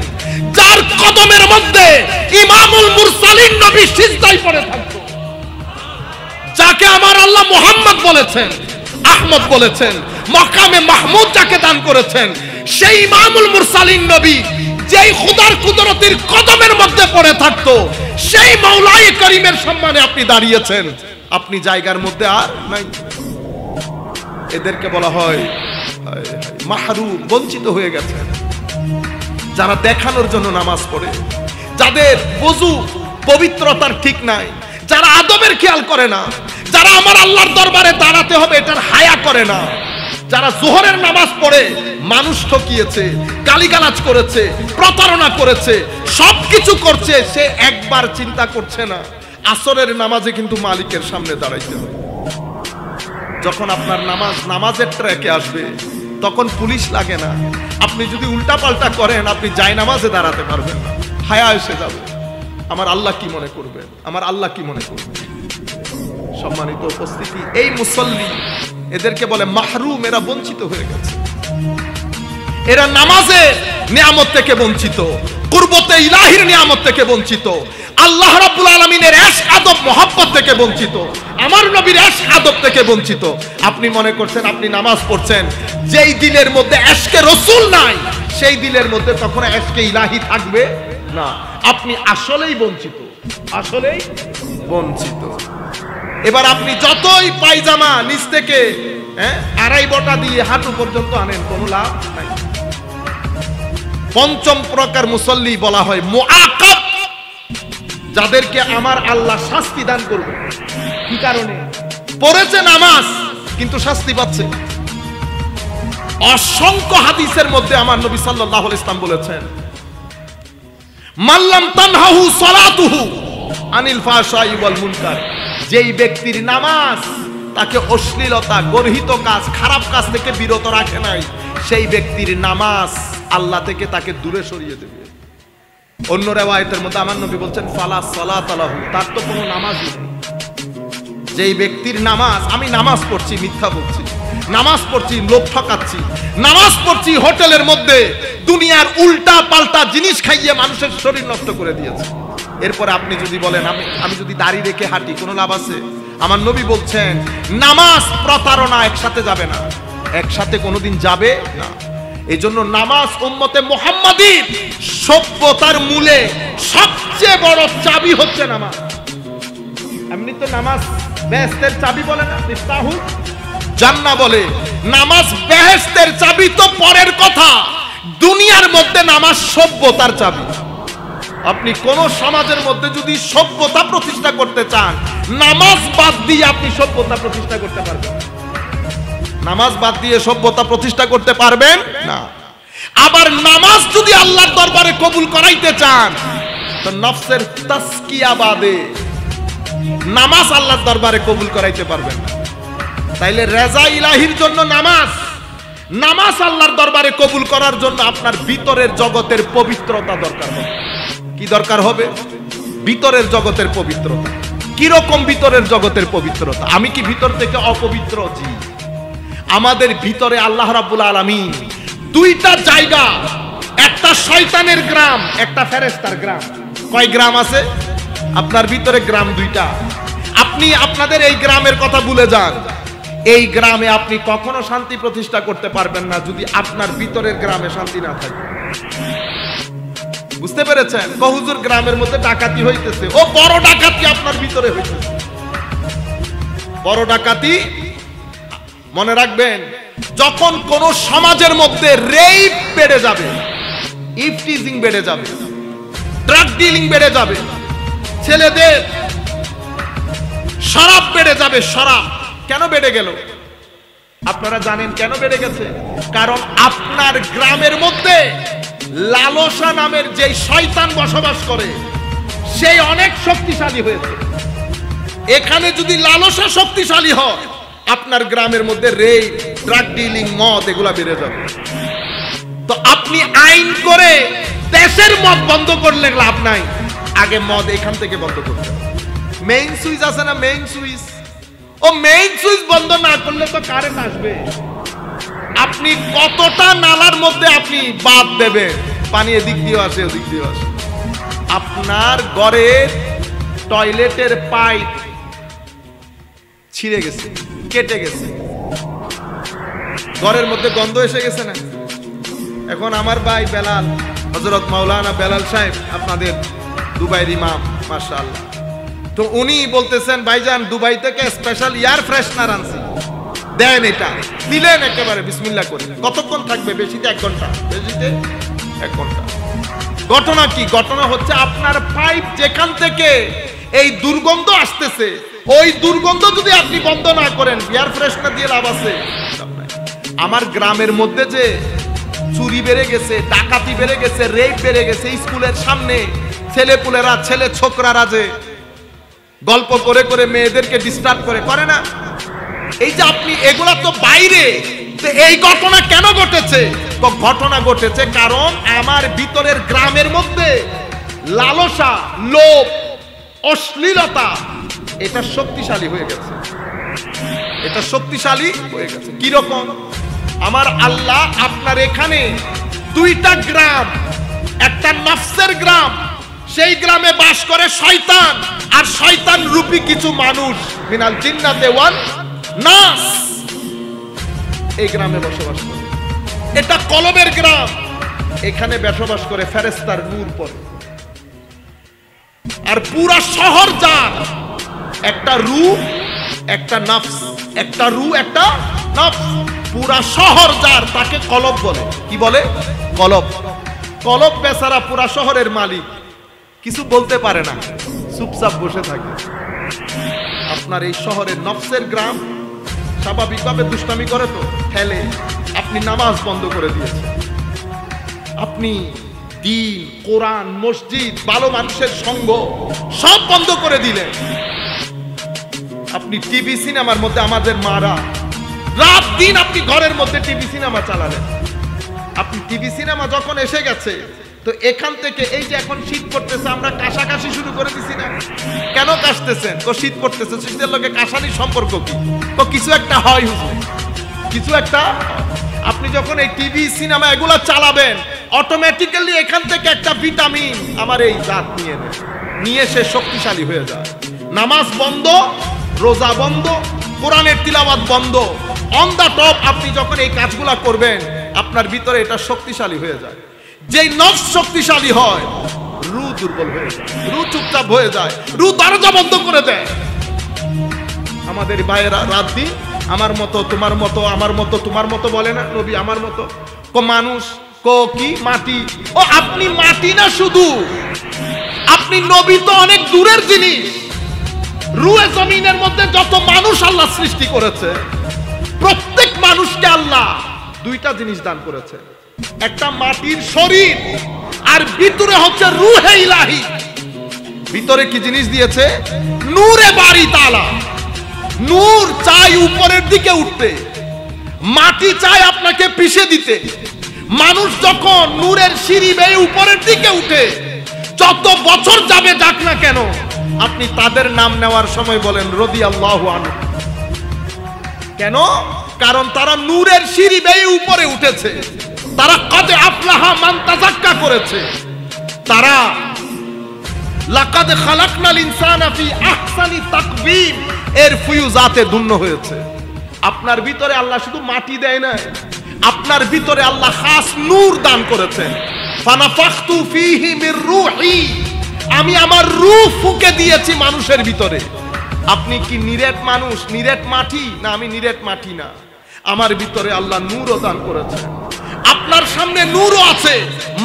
যার কদমের মধ্যে ইমামুল মুরসালিন নবী সিজদায় পড়ে থাকতো, যাকে আমার আল্লাহ মুহাম্মদ বলেছেন, আহমদ বলেছেন, মাকামে মাহমুদ যাকে দান করেছেন, সেই ইমামুল মুরসালিন নবী যেই খোদার কুদরতের কদমের মধ্যে পড়ে থাকতো, সেই মাওলাই করিমের সম্মানে আপনি দাঁড়িয়েছেন, আপনি জায়গার মধ্যে আর নাই। এদেরকে বলা হয় মাহরুম, বঞ্চিত হয়ে গেছে। যারা দেখানোর জন্য নামাজ পড়ে, যাদের ওযু পবিত্রতার ঠিক নাই, যারা আদবের খেয়াল করে না, যারা আমার আল্লাহর দরবারে দাঁড়াতে হবে এটার হায়া করে না, যারা জোহরের নামাজ পড়ে মানুষ ঠকিয়েছে, গালিগালাজ করেছে, প্রতারণা করেছে, সবকিছু করছে, সে একবার চিন্তা করছে না আসরের নামাজে কিন্তু মালিকের সামনে দাঁড়াইতে হবে। যখন আপনার নামাজের ট্র্যাকে আসবে তখন পুলিশ লাগে না। আপনি যদি উল্টা পাল্টা করেন আপনি জায়নামাজে দাঁড়াতে পারবেন না, হায়া এসে যাবে। আমার আল্লাহ কি মনে করবেন, আমার আল্লাহ কি মনে করবেন? সম্মানিত উপস্থিতি, এই মুসল্লি, এদেরকে বলে মাহরুম, এরা বঞ্চিত হয়ে গেছে। এরা নামাজের নিয়ামত থেকে বঞ্চিত, কুরবতে ইলাহির নিয়ামত থেকে বঞ্চিত, আল্লাহ রাব্বুল আলামিনের ইশক আদব মহব্বত থেকে বঞ্চিত, আমার নবীর ইশক আদব থেকে বঞ্চিত। আপনি মনে করছেন আপনি নামাজ পড়ছেন, যেই দিলের মধ্যে ইশকে রাসূল নাই সেই দিলের মধ্যে তখন ইশকে ইলাহি থাকবে না। আপনি আসলেই বঞ্চিত, আসলেই বঞ্চিত। এবার আপনি যতই পায়জামা নিচ থেকে 2.5 বটা দিয়ে হাঁটু পর্যন্ত আনেন, কোনো লাভ নাই। পঞ্চম প্রকার মুসল্লি বলা হয় মুআকাব, যাদেরকে আমার আল্লাহ শাস্তি দান করবে। কি কারণে? পড়েছে নামাজ কিন্তু শাস্তি পাচ্ছে। অসংখ্য হাদিসের মধ্যে আমার নবী সাল্লাল্লাহু আলাইহি ওয়াসাল্লাম বলেছেন, মাল্লাম তানহাহু সালাতুহু আনিল ফাহশাই ওয়াল মুনকার, যেই ব্যক্তির নামাজ তাকে অশ্লীলতা, গর্হিত কাজ, খারাপ কাজ থেকে বিরত রাখে নাই, সেই ব্যক্তির নামাজ আল্লাহ থেকে তাকে দূরে সরিয়ে দেবে। অন্য রিওয়ায়াতের মধ্যে আমার নবী বলছেন ফালা সালাত লাহু, তার তো কোনো নামাজই নেই। যেই ব্যক্তির নামাজ, আমি নামাজ পড়ছি মিথ্যা বলছি, নামাজ পড়ছি লোক ঠকাচ্ছি, নামাজ পড়ছি হোটেলের মধ্যে দুনিয়ার উল্টা পাল্টা জিনিস খাইয়ে মানুষের শরীর নষ্ট করে দিয়েছে, এরপরে আপনি যদি বলেন আমি যদি দাড়ি রেখে হাঁটি কোনো লাভ আছে? আমার নবী বলছেন নামাজ প্রতারণা একসাথে যাবে না, একসাথে কোনোদিন যাবে না। এই জন্য নামাজ উম্মতে মুহাম্মাদীর সভ্যতার মূলে সবচেয়ে বড় চাবি হচ্ছে নামাজ। এমনি তো নামাজ বেহেশতের চাবি বলে না, মিফতাহুল জান্নাহ বলে, নামাজ বেহেশতের চাবি তো পরের কথা, দুনিয়ার মধ্যে নামাজ সভ্যতার চাবি। আপনি কোন সমাজের মধ্যে যদি সভ্যতা প্রতিষ্ঠা করতে চান, নামাজ বাদ দিয়ে আপনি সভ্যতা প্রতিষ্ঠা করতে পারবেন? নামাজ বাদ দিয়ে সভ্যতা প্রতিষ্ঠা করতে পারবেন না। আবার নামাজ যদি আল্লাহর দরবারে কবুল করাইতে চান, তো নফসের তাসকিয়া বাদে নামাজ আল্লাহর দরবারে কবুল করাইতে পারবেন না। তাইলে রেজা ইলাহির জন্য নামাজ, নামাজ আল্লাহর দরবারে কবুল করার জন্য আপনার ভিতরের জগতের পবিত্রতা দরকার হবে। কি দরকার হবে? ভিতরের জগতের পবিত্রতা। কি রকম ভিতরের জগতের পবিত্রতা? আমি কি ভিতর থেকে অপবিত্র? জি। আমাদের ভিতরে আল্লাহ রাব্বুল আলামিন দুইটা জায়গা, একটা শয়তানের গ্রাম, একটা ফেরেশতার গ্রাম। কয় গ্রাম আছে আপনার ভিতরে? গ্রাম দুইটা। আপনি আপনাদের এই গ্রামের কথা ভুলে যান, এই গ্রামে আপনি কখনো শান্তি প্রতিষ্ঠা করতে পারবেন না যদি আপনার ভিতরের গ্রামে শান্তি না থাকে। বুঝতে পেরেছেন? হুজুর গ্রামের মধ্যে ডাকাতি হইতেছে, ও বড় ডাকাতি আপনার ভিতরে হইতেছে। বড় ডাকাতি মনে রাখবেন, যখন কোন সমাজের মধ্যে রেপ বেড়ে যাবে, ইফটিজিং বেড়ে যাবে, ড্রাগ ডিলিং বেড়ে যাবে, ছেলেদের শরাব বেড়ে যাবে। শরাব কেন বেড়ে গেল? আপনারা জানেন কেন বেড়ে গেছে? কারণ আপনার গ্রামের মধ্যে লালসা নামের যে শয়তান বসবাস করে, সেই অনেক শক্তিশালী হয়েছে। এখানে যদি লালসা শক্তিশালী হয়, আপনার গ্রামের মধ্যে রেপ, ড্রাগ ডিলিং, মদ এগুলা বেড়ে যাবে। তো আপনি আইন করে দেশের মদ বন্ধ করলে লাভ নাই, আগে মদ এখান থেকে বন্ধ করতে হবে। মেইন সুইচ আছে না, মেইন সুইচ, ও মেইন সুইচ বন্ধ না করলে তো কারেন্ট আসবে। আপনি কতটা নালার মধ্যে আপনি বাদ দেবেন, পানি এদিক দিয়ে আসে ওদিক দিয়ে আসে। আপনার ঘরের টয়লেটের পাইপ ছিঁড়ে গেছে, কেটে গেছে, ঘরের মধ্যে গন্ধ এসে গেছে না? এখন আমার ভাই বেলাল, হযরত মাওলানা বেলাল সাহেব, আপনাদের দুবাইয়ের ইমাম, মাশাআল্লাহ, তো উনি বলতেছেন ভাইজান দুবাই থেকে স্পেশাল এয়ার ফ্রেশনার আনছি, দেন। এটা দিলেন একেবারে বিসমিল্লাহ করে। কতক্ষণ থাকবে? বেশিতে 1 ঘন্টা, বেশিতে 1 ঘন্টা। ঘটনা কি? ঘটনা হচ্ছে আপনার পাইপ যেখান থেকে এই দুর্গন্ধ আসতেছে, ওই দুর্গন্ধ যদি আপনি বন্ধ না করেন, এয়ার ফ্রেশনার দিয়ে লাভ আছে? আমার গ্রামের মধ্যে যে চুরি বেড়ে গেছে, ডাকাতি বেড়ে গেছে, রেপ বেড়ে গেছে, স্কুলের সামনে ছেলেপুলেরা, ছেলে ছোকরারা যে গল্প করে করে মেয়েদেরকে ডিস্টার্ব করে না, এই যে আপনি এগুলা তো বাইরে, এই ঘটনা কেন ঘটেছে? তো ঘটনা ঘটেছে কারণ আমার ভিতরের গ্রামের মধ্যে লালসা, লোভ, অশ্লীলতা এটা শক্তিশালী হয়ে গেছে। এটা শক্তিশালী হয়ে গেছে। কি রকম? আমার আল্লাহ আপনার এখানে দুইটা গ্রাম, একটা নফসের গ্রাম, সেই গ্রামে বাস করে শয়তান আর শয়তান রূপী কিছু মানুষ, মিনাল জিন্নাতে ওয়ান নাস, এই গ্রামে বসবাস করে। এটা কলবের গ্রাম, এখানে বসবাস করে ফেরেশতার নূর পড়ে। আর পুরা শহর যার, একটা রূহ, একটা নফস, একটা রূহ, একটা নফস, পুরা শহর যার, তাকে কলব বলে। কি বলে? কলব। কলব বেচারা পুরা শহরের মালিক, কিছু বলতে পারে না, চুপচাপ বসে থাকে। আপনার এই শহরের নফসের গ্রাম স্বাভাবিকভাবে দুষ্টামি করে, তো ঠেলে। আপনি নামাজ বন্ধ করে দিয়েছেন, আপনি দিন, কোরআন, মসজিদ, ভালো মানুষের সঙ্গ সব বন্ধ করে দিলেন। আপনি টিভি সিনেমার মধ্যে, আমাদের মারা রাত দিন আপনি ঘরের মধ্যে টিভি সিনেমা চালালেন। আপনি টিভি সিনেমা যখন এসে গেছে, তো এখান থেকে এই যে এখন শীত পড়তেছে, আমরা কাশাকাশি শুরু করে দিছি না? কেন কাশতেছেন? তো শীত পড়তেছে, শীতের লোকে কাশানির সম্পর্ক কি? তো কিছু একটা হয়, হুজুর কিছু একটা। আপনি যখন এই টিভি সিনেমা এগুলা চালাবেন, অটোমেটিক্যালি এখান থেকে একটা ভিটামিন আমার এই জাত নিয়ে সে শক্তিশালী হয়ে যায়। নামাজ বন্ধ, রোজা বন্ধ, কোরআনের তিলাওয়াত বন্ধ, অন দা টপ আপনি যখন এই কাজগুলা করবেন, আপনার ভিতরে এটা শক্তিশালী হয়ে যায়। যেই নফস শক্তিশালী হয়, রূহ দুর্বল হয়ে যায়, রূহ চুপচাপ হয়ে যায়, রূহ দরজা বন্ধ করে দেয়। আমাদের ভাইয়েরা রাত দিন আমার মতো তোমার মতো, আমার মতো তোমার মতো বলে না নবী, আমার মতো কো মানুষ, কো কি মাটি। ও আপনি মাটি না, শুধু আপনি নবী তো অনেক দূরের জিনিস। রুয়ে জমিনের মধ্যে যত মানুষ আল্লাহ সৃষ্টি করেছে, প্রত্যেক মানুষকে আল্লাহ দুইটা জিনিস দান করেছে, একটা মাটির শরীর, আর ভিতরে হচ্ছে রূহে ইলাহি। ভিতরে কি জিনিস দিয়েছে? নূরে বাড়ি তাআলা। নূর চাই উপরের দিকে উঠতে, মাটি চায় আপনাকে পিষে দিতে। মানুষ যখন নূরের সিঁড়ি বেয়ে উপরের দিকে উঠে, যত বছর যাবে যাক না কেন, আপনি তাদের নাম নেওয়ার সময় বলেন রাদিয়াল্লাহু আনহু। কেন? কারণ তারা নূরের সিঁড়ি বেয়ে উপরে উঠেছে, তারা কদ আফলাহা মান তাযাক্কা করেছে, তারা লাকাদ খালাকনাল ইনসানা ফি আহসানি তাকবীম এর ফুয়ুজাতে ধন্য হয়েছে। আপনার ভিতরে আল্লাহ শুধু মাটি দেয় না, আপনার ভিতরে আল্লাহ খাস নূর দান করেছেন। ফানাফাখতু ফীহি মির রূহি, আমি আমার রূহ ফুঁকে দিয়েছি মানুষের ভিতরে। আপনি কি নিরেট মানুষ, নিরেট মাটি? না, আমি নিরেট মাটি না, আমার ভিতরে আল্লাহ নূরও দান করেছেন। আপনার সামনে নূরও আছে,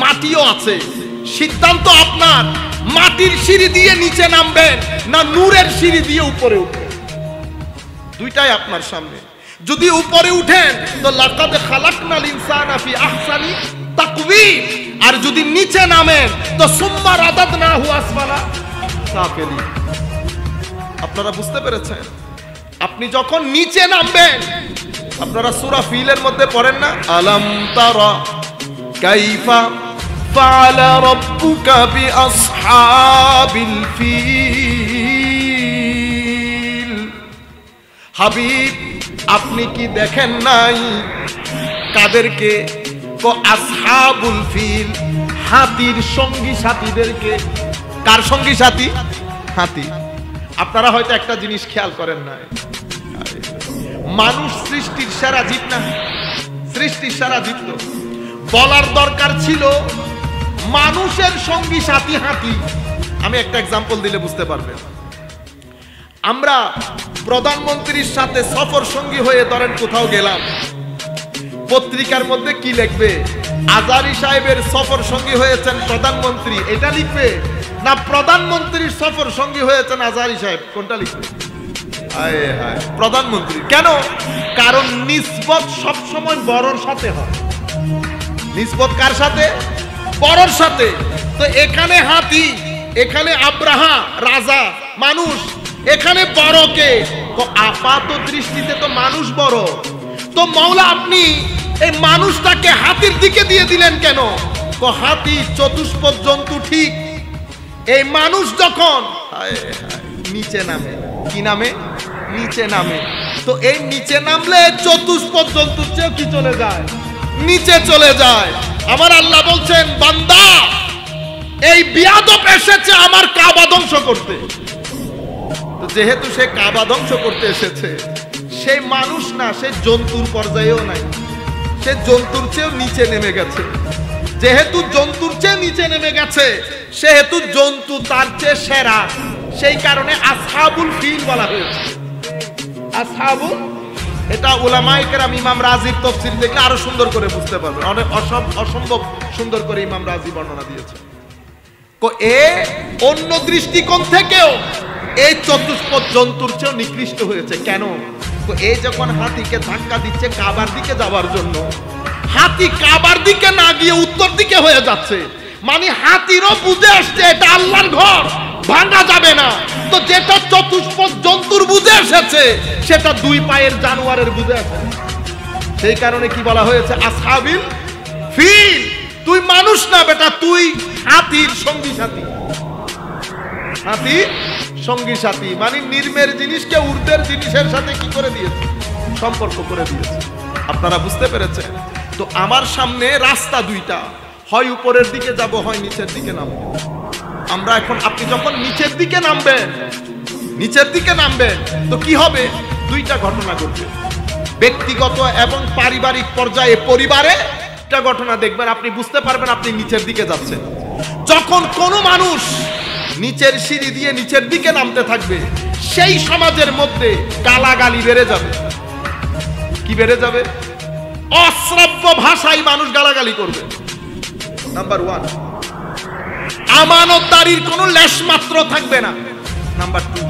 মাটিও আছে। সিদ্ধান্ত আপনার, মাটির সিঁড়ি দিয়ে নিচে নামবেন না নূরের সিঁড়ি দিয়ে উপরে উঠবেন, দুইটাই আপনার সামনে। যদি উপরে উঠেন তো লাকাদ খালাকনাল ইনসানা ফি আহসানি তাকওয়িম, আর যদি নিচে নামেন তো সুম্মা রাদাদনাহু আসফালা সাফিলিন। আপনারা বুঝতে পেরেছেন? আপনি যখন নিচে নামবেন, আপনারা সূরা ফিলের মধ্যে পড়েন না, আলাম তারা কাইফা ফাআলা রাব্বুকা বিআসহাবিল ফিল। হাবিব, আপনি কি দেখেন নাই কাদেরকে? কো আসহাবুল ফিল, হাতির সঙ্গী সাথীদেরকে। কার সঙ্গী সাথী? হাতি। আপনারা হয়তো একটা জিনিস খেয়াল করেন না, মানুষ সৃষ্টির সেরা জীব না? সৃষ্টির সেরা জীব তো। বলার দরকার ছিল মানুষের সঙ্গী সাথী হাতি। আমি একটা এক্সাম্পল দিলে বুঝতে পারবেন। আমরা প্রধানমন্ত্রীর সাথে সফর সঙ্গী হয়ে ধরেন কোথাও গেলাম, পত্রিকার মধ্যে কি লিখবে? আজারি সাহেবের সফর সঙ্গী হয়েছেন প্রধানমন্ত্রী, এটা লিখবে? না প্রধানমন্ত্রীর সফর সঙ্গী হয়েছেন আজারি সাহেব, কোনটা লিখবে? হায় হায়, প্রধানমন্ত্রী। কেন? কারণ নিসবত সবসময় বড়র সাথে হয়। নিসবত কার সাথে? বড়র সাথে। তো এখানে হাতি, এখানে আব্রাহা রাজা মানুষ, এখানে বড়কে। তো আপাত দৃষ্টিতে তো মানুষ বড়, তো মাওলা আপনি এই মানুষটাকে হাতির দিকে দিয়ে দিলেন কেন? তো হাতি চতুষ্পদ জন্তু ঠিক, এই মানুষ যখন নিচে নামে, কি নামে? নিচে নামে। তো এই নিচে নামলে চতুষ্পদ জন্তুর চেয়েও কি চলে যায়? নিচে চলে যায়। আমার আল্লাহ বলছেন, বান্দা এই বিয়াদব এসেছে আমার কাবা ধ্বংস করতে। তো যেহেতু সে কাবা ধ্বংস করতে এসেছে, সে মানুষ না, সে জন্তুর পর্যায়েও নাই, সে জন্তুর চেয়েও নিচে নেমে গেছে। যেহেতু জন্তুর চেয়ে নিচে নেমে গেছে, সেহেতু জন্তু তার চেয়ে সেরা, সেই কারণে আসহাবুল ফিল বলা হয়েছে। আসহাবুল, এটা উলামায়ে কেরাম ইমাম রাজির তাফসীর দেখলে আরো সুন্দর করে বুঝতে পারবেন। অনেক অসম্ভব সুন্দর করে ইমাম রাজি বর্ণনা দিয়েছে। তো এ অন্য দৃষ্টিকোণ থেকেও এই চতুষ্পদ জন্তুর চেয়েও নিকৃষ্ট হয়েছে। কেন? তো এই যখন হাতিকে ধাক্কা দিচ্ছে কাবার দিকে যাওয়ার জন্য, হাতি কাবার দিকে না গিয়ে উত্তর দিকে হয়ে যাচ্ছে, মানে হাতিরও বুঝে আসছে এটা আল্লাহর ঘর, ভাঙা যাবে না। তো যেটা চতুষ্পদ জন্তুর বুঝে এসেছে, সেটা দুই পায়ের জানোয়ারের বুঝে আসে। সেই কারণে কি বলা হয়েছে? আসহাবিল ফিল। তুই মানুষ না বেটা, তুই হাতির সঙ্গী সাথী। হাতির সঙ্গী সাথী মানে নির্মের জিনিসকে ঊর্ধ্বের জিনিসের সাথে কি করে দিয়েছে, সম্পর্ক করে দিয়েছে। আপনারা বুঝতে পেরেছেন? তো আমার সামনে রাস্তা দুইটা, হয় উপরের দিকে যাব, হয় নিচের দিকে নামবো। আমরা এখন, আপনি যখন নিচের দিকে নামবেন তো কি হবে? দুইটা ঘটনা ঘটবে, ব্যক্তিগত এবং পারিবারিক পর্যায়ে। পরিবারে একটা ঘটনা দেখবেন, আপনি বুঝতে পারবেন আপনি নিচের দিকে যাচ্ছেন। যখন কোনো মানুষ নিচের সিঁড়ি দিয়ে নিচের দিকে নামতে থাকবে, সেই সমাজের মধ্যে গালাগালি বেড়ে যাবে। কি বেড়ে যাবে? অশ্রাব্য ভাষায় মানুষ গালাগালি করবে। নাম্বার 1, আমানতদারির কোনো লেশ মাত্র থাকবে না। নাম্বার 2,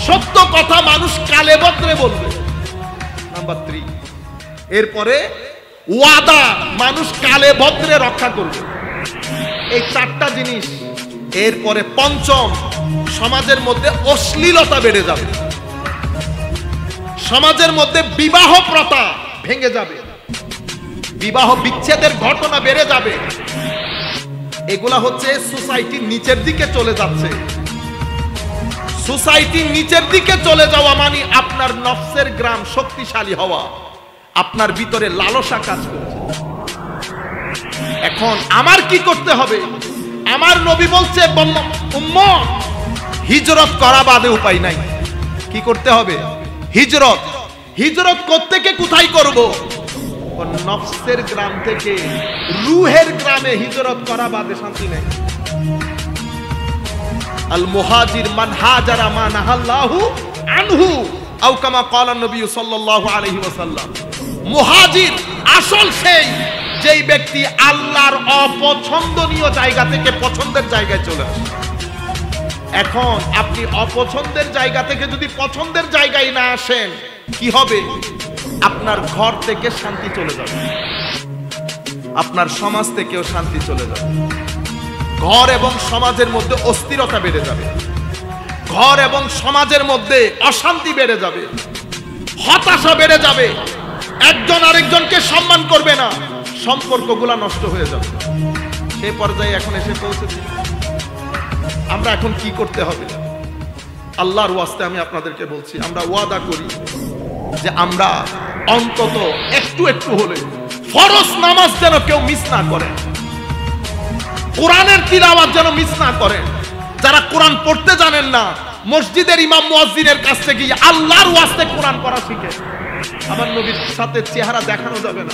সত্য কথা মানুষ কালে বদলে বলবে। নাম্বার 3, এরপরে ওয়াদা মানুষ কালে বদলে রক্ষা করবে। এই 4টা জিনিস। এরপরে 5ম, সমাজের মধ্যে অশ্লীলতা বেড়ে যাবে। সমাজের মধ্যে বিবাহ প্রথা ভেঙে যাবে, বিবাহ বিচ্ছেদের ঘটনা বেড়ে যাবে। এগুলা হচ্ছে সোসাইটির নিচের দিকে চলে যাচ্ছে। সোসাইটির নিচের দিকে চলে যাওয়া মানে আপনার নফসের গ্রাম শক্তিশালী হওয়া, আপনার ভিতরে লালসা কাজ করছে। এখন আমার কি করতে হবে? আমার নবী বলছে উম্মত, হিজরত করা বাদে উপায় নাই। কি করতে হবে? হিজরত। হিজরত কোত্থেকে কোথায় করব? নফসের গ্রাম থেকে রূহের গ্রামে হিজরত করা বাদে শান্তি নেই। আল মুহাজির মান হাজারা মা নাহাল্লাহু আনহু আও কামা ক্বালা নবী সাল্লাল্লাহু আলাইহি ওয়াসাল্লাম। মুহাজির আসল সেই যেই ব্যক্তি আল্লাহর অপছন্দনীয় জায়গা থেকে পছন্দের জায়গায় চলে আসে। এখন আপনি অপছন্দের জায়গা থেকে যদি পছন্দের জায়গায় না আসেন, কি হবে? আপনার ঘর থেকে শান্তি চলে যাবে, আপনার সমাজ থেকেও শান্তি চলে যাবে। ঘর এবং সমাজের মধ্যে অস্থিরতা বেড়ে যাবে, ঘর এবং সমাজের মধ্যে অশান্তি বেড়ে যাবে, হতাশা বেড়ে যাবে, একজন আরেকজনকে সম্মান করবে না, সম্পর্কগুলো নষ্ট হয়ে যাবে। সেই পর্যায়ে এখন এসে পৌঁছেছি। আমরা এখন কি করতে হবে? আল্লাহর ওয়াস্তে আমি আপনাদেরকে বলছি, আমরা ওয়াদা করি যে আমরা অন্তত একটু একটু হলে ফরজ নামাজ যেন কেউ মিস না করে, কোরআনের তিলাওয়াত যেন মিস না করেন। যারা কোরআন পড়তে জানেন না, মসজিদের ইমাম মুয়াজ্জিনের কাছ থেকে গিয়ে আল্লাহর ওয়াস্তে কোরআন পড়া শিখে। আমার নবীর সাথে চেহারা দেখানো যাবে না।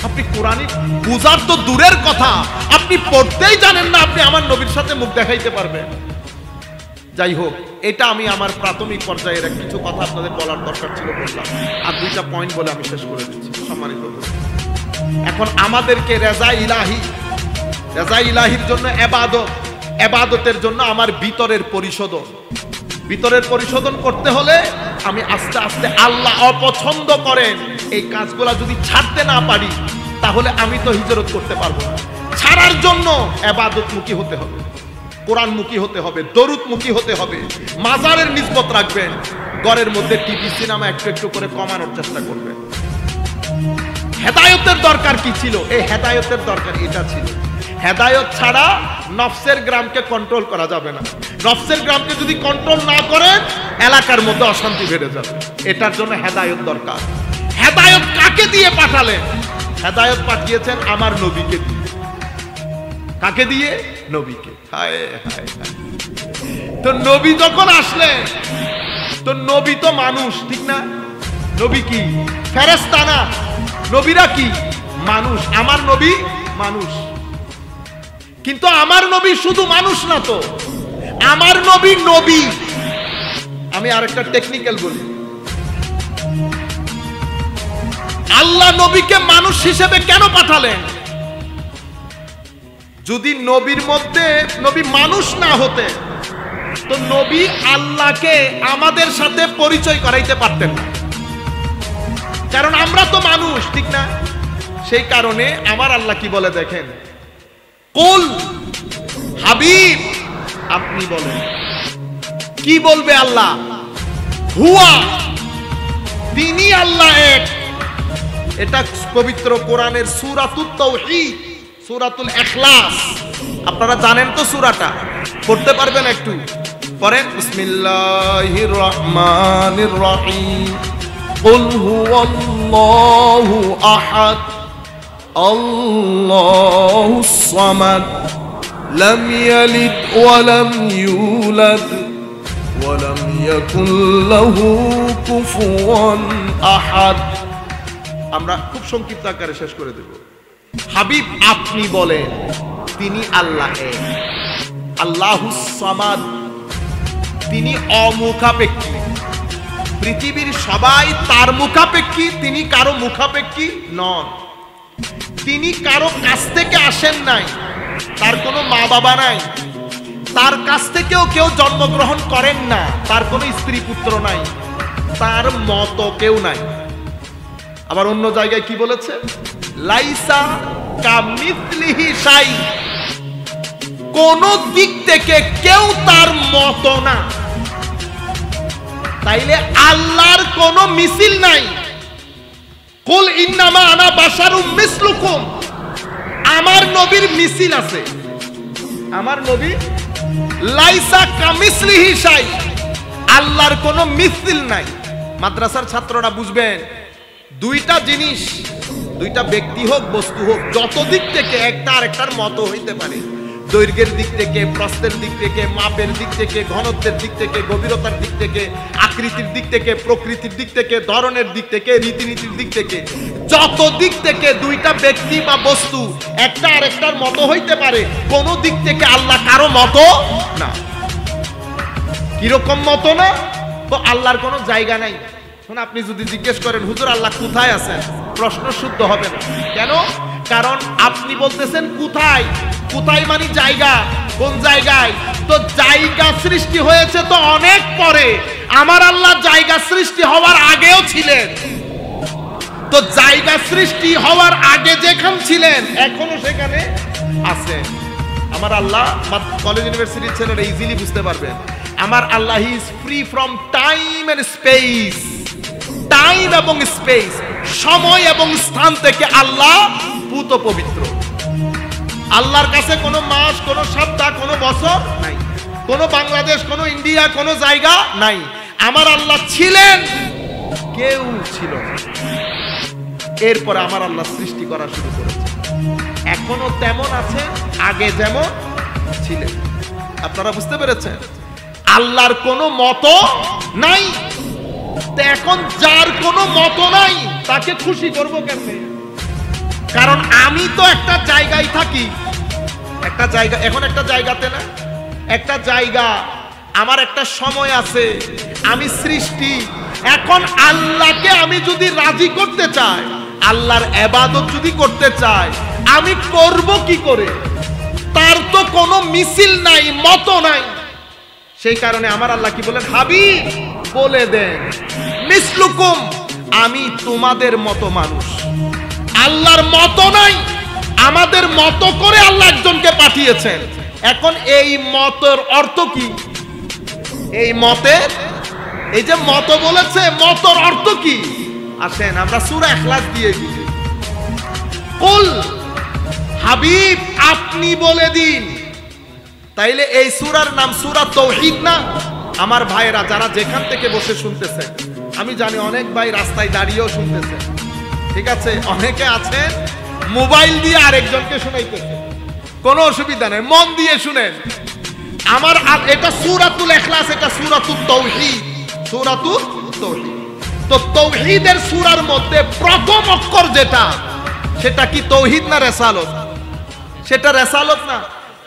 আপনি কোরআন বুঝার তো দূরের কথা, আপনি পড়তেই জানেন না, আপনি আমার নবীর সাথে মুখ দেখাইতে পারবেন? যাই হোক, এটা আমি আমার প্রাথমিক পর্যায়ের কিছু কথা আপনাদের বলার দরকার ছিল, বললাম। আর 2টা পয়েন্ট বলে আমি শেষ করে দিচ্ছি। সম্মানিত, এখন আমাদেরকে রেজা ইলাহির জন্য এবাদতের জন্য আমার ভিতরের পরিশোধন করতে হলে আমি আস্তে আস্তে আল্লাহ অপছন্দ করেন এই কাজগুলা যদি ছাড়তে না পারি, তাহলে আমি তো হিজরত করতে পারবো না। ছাড়ার জন্য এবাদতমুখী হতে হবে, কোরআনমুখী হতে হবে, দরুদমুখী হতে হবে, মাজারের নিসবত রাখবেন, ঘরের মধ্যে টিভি সিনেমা একটু একটু করে কমানোর চেষ্টা করবেন। হেদায়েতের দরকার কি ছিল? এই হেদায়েতের দরকার এটা ছিল। হেদায়েত ছাড়া নফসের গ্রামকে কন্ট্রোল করা যাবে না। নফসের গ্রামকে যদি কন্ট্রোল না করেন, এলাকার মধ্যে অশান্তি বেড়ে যাবে। এটার জন্য হেদায়েত দরকার। হেদায়েত কাকে দিয়ে পাঠালেন? হেদায়েত পাঠিয়েছেন আমার নবীকে দিয়ে। কাকে দিয়ে? নবীকে। হায় হায় হায়। তো নবী যখন আসলেন, তো নবী তো মানুষ, ঠিক না? নবী কি ফেরেশতা না? নবীরা কি মানুষ? আমার নবী মানুষ, কিন্তু আমার নবী শুধু মানুষ না তো, আমার নবী নবী। আমি আরেকটা টেকনিক্যাল বলি, আল্লাহ নবীকে মানুষ হিসেবে কেন পাঠালেন? যদি নবীর মধ্যে নবী মানুষ না হতে, তো নবী আল্লাহকে আমাদের সাথে পরিচয় করাইতে পারতেন না, কারণ আমরা তো মানুষ, ঠিক না? সেই কারণে আমার আল্লাহ কি বলে দেখেন, কুল হাবিব, আপনি বলেন। কি বলবে আল্লাহ? হুয়া, তিনি আল্লাহ এক। এটা পবিত্র কোরআনের সূরাতুত তাওহীদ সূরাতুল ইখলাস। আপনারা জানেন তো সূরাটা, পড়তে পারবেন একটু? পড়েন। বিসমিল্লাহির রহমানির রহিম। কুল হুয়াল্লাহু আহাদ আল্লাহুস সামাদ লাম ইয়ালিদ ওয়া লাম ইউলাদ ওয়া লাম ইয়াকুল লাহু কুফুয়ান আহাদ। আমরা খুব সংক্ষিপ্ত আকারে শেষ করে দেব। হাবিব আপনি বলেন তিনি আল্লাহ এক, আল্লাহুস সামাদ, তিনি অমুখাপেক্ষী। পৃথিবীর সবাই তার মুখাপেক্ষী, তিনি কারো মুখাপেক্ষী নন। তিনি কারো কাছ থেকে আসেন নাই, তার কোনো মা বাবা নাই, তার কাছ থেকেও কেউ জন্মগ্রহণ করেন না, তার কোনো স্ত্রী পুত্র নাই, তার মতো কেউ নাই। আবার অন্য জায়গায় কি বলেছে? লাইসা কামিথলিহি শাই, কোন দিক থেকে কেউ তার মতো না। তাইলে আল্লাহর কোনো মিছিল নাই। কুল ইন্নামা আনা বাশারুম মিসলুকুম, আমার নবীর মিছিল আছে। আমার নবী লাইসা কামিসলিহি শাই, আল্লাহর কোনো মিছিল নাই। মাদ্রাসার ছাত্ররা বুঝবেন, দুইটা জিনিস, দুইটা ব্যক্তি হোক বস্তু হোক, যত দিক থেকে একটা আরেকটার মতো হইতে পারে, দৈর্ঘ্যের দিক থেকে, প্রস্থের দিক থেকে, মাপের দিক থেকে, ঘনত্বের দিক থেকে, গভীরতার দিক থেকে, আকৃতির দিক থেকে, প্রকৃতির দিক থেকে, ধরনের দিক থেকে, রীতিনীতির দিক থেকে, যত দিক থেকে দুইটা ব্যক্তি বা বস্তু একটা আরেকটার মতো হইতে পারে, কোন দিক থেকে আল্লাহ কারো মতো না। কিরকম মতো না? তো আল্লাহর কোনো জায়গা নাই। আপনি যদি জিজ্ঞেস করেন হুজুর আল্লাহ কোথায় আছেন, প্রশ্ন শুদ্ধ হবে না। কেন? কারণ আপনি বলতেছেন কোথায়, কোথায় মানে জায়গা, কোন জায়গায়? তো জায়গা সৃষ্টি হয়েছে তো অনেক পরে, আমার আল্লাহ জায়গা সৃষ্টি হওয়ার আগেও ছিলেন। তো জায়গা সৃষ্টি হওয়ার আগে যেখানে ছিলেন এখনো সেখানে আছেন। আমার আল্লাহ, কলেজ ইউনিভার্সিটির ছেলেরা ইজিলি বুঝতে পারবেন, আমার আল্লাহ is free from time and space. Time এবং স্পেস, সময় এবং স্থান থেকে আল্লাহ পুত পবিত্র। আল্লাহর কাছে কোনো মাস, কোনো সপ্তাহ, কোনো বছর নাই, কোনো বাংলাদেশ, কোনো ইন্ডিয়া, কোনো জায়গা নাই। আমার আল্লাহ ছিলেন, কেউ ছিল না। এরপরে আমার আল্লাহ সৃষ্টি করা শুরু করেছে, এখনো তেমন আছে, আগে যেমন ছিলেন। আপনারা বুঝতে পেরেছেন? আল্লাহর কোনো মতো নাই। এখন যার কোনো মতো নাই তাকে খুশি করব কেমনে? কারণ আমি তো একটা জায়গায় থাকি, একটা জায়গা, এখন একটা জায়গাতে না, একটা জায়গা, আমার একটা সময় আছে, আমি সৃষ্টি। এখন আল্লাহকে আমি যদি রাজি করতে চাই, আল্লাহর ইবাদত যদি করতে চাই, আমি করব কি করে? তার তো কোনো মিছিল নাই, মতো নাই। সেই কারণে আমার আল্লাহ কি বলেন? হাবিব বলে দেন মিসলুকুম, আমি তোমাদের মতো মানুষ। আল্লাহর মতো নাই, আমাদের মতো করে আল্লাহ একজনকে পাঠিয়েছেন। এখন এই মতের অর্থ কি? এই মতের, এই যে মত বলেছে, মতের অর্থ কি? আসেন আমরা সূরা ইখলাস দিয়ে বুঝি। কুল, হাবিব আপনি বলে দিন। তাইলে এই সূরার নাম সূরা তাওহীদ না? আমার ভাইরা যারা যেখান থেকে বসে শুনতেছেন, আমি জানি অনেক ভাই রাস্তায় দাঁড়িয়েও শুনতেছেন, ঠিক আছে? অনেকে আছেন মোবাইল দিয়ে আরেকজনকে শোনাইতেছে, কোনো অসুবিধা নেই, মন দিয়ে শুনেন। আমার এটা সূরাতুল ইখলাস, এটা সূরাতুত তাওহীদ, সূরাতুত তাওহীদ। তো তাওহীদের সূরার মধ্যে প্রথম অক্ষর যেটা, সেটা কি তাওহীদ না রিসালাত? সেটা রিসালাত না।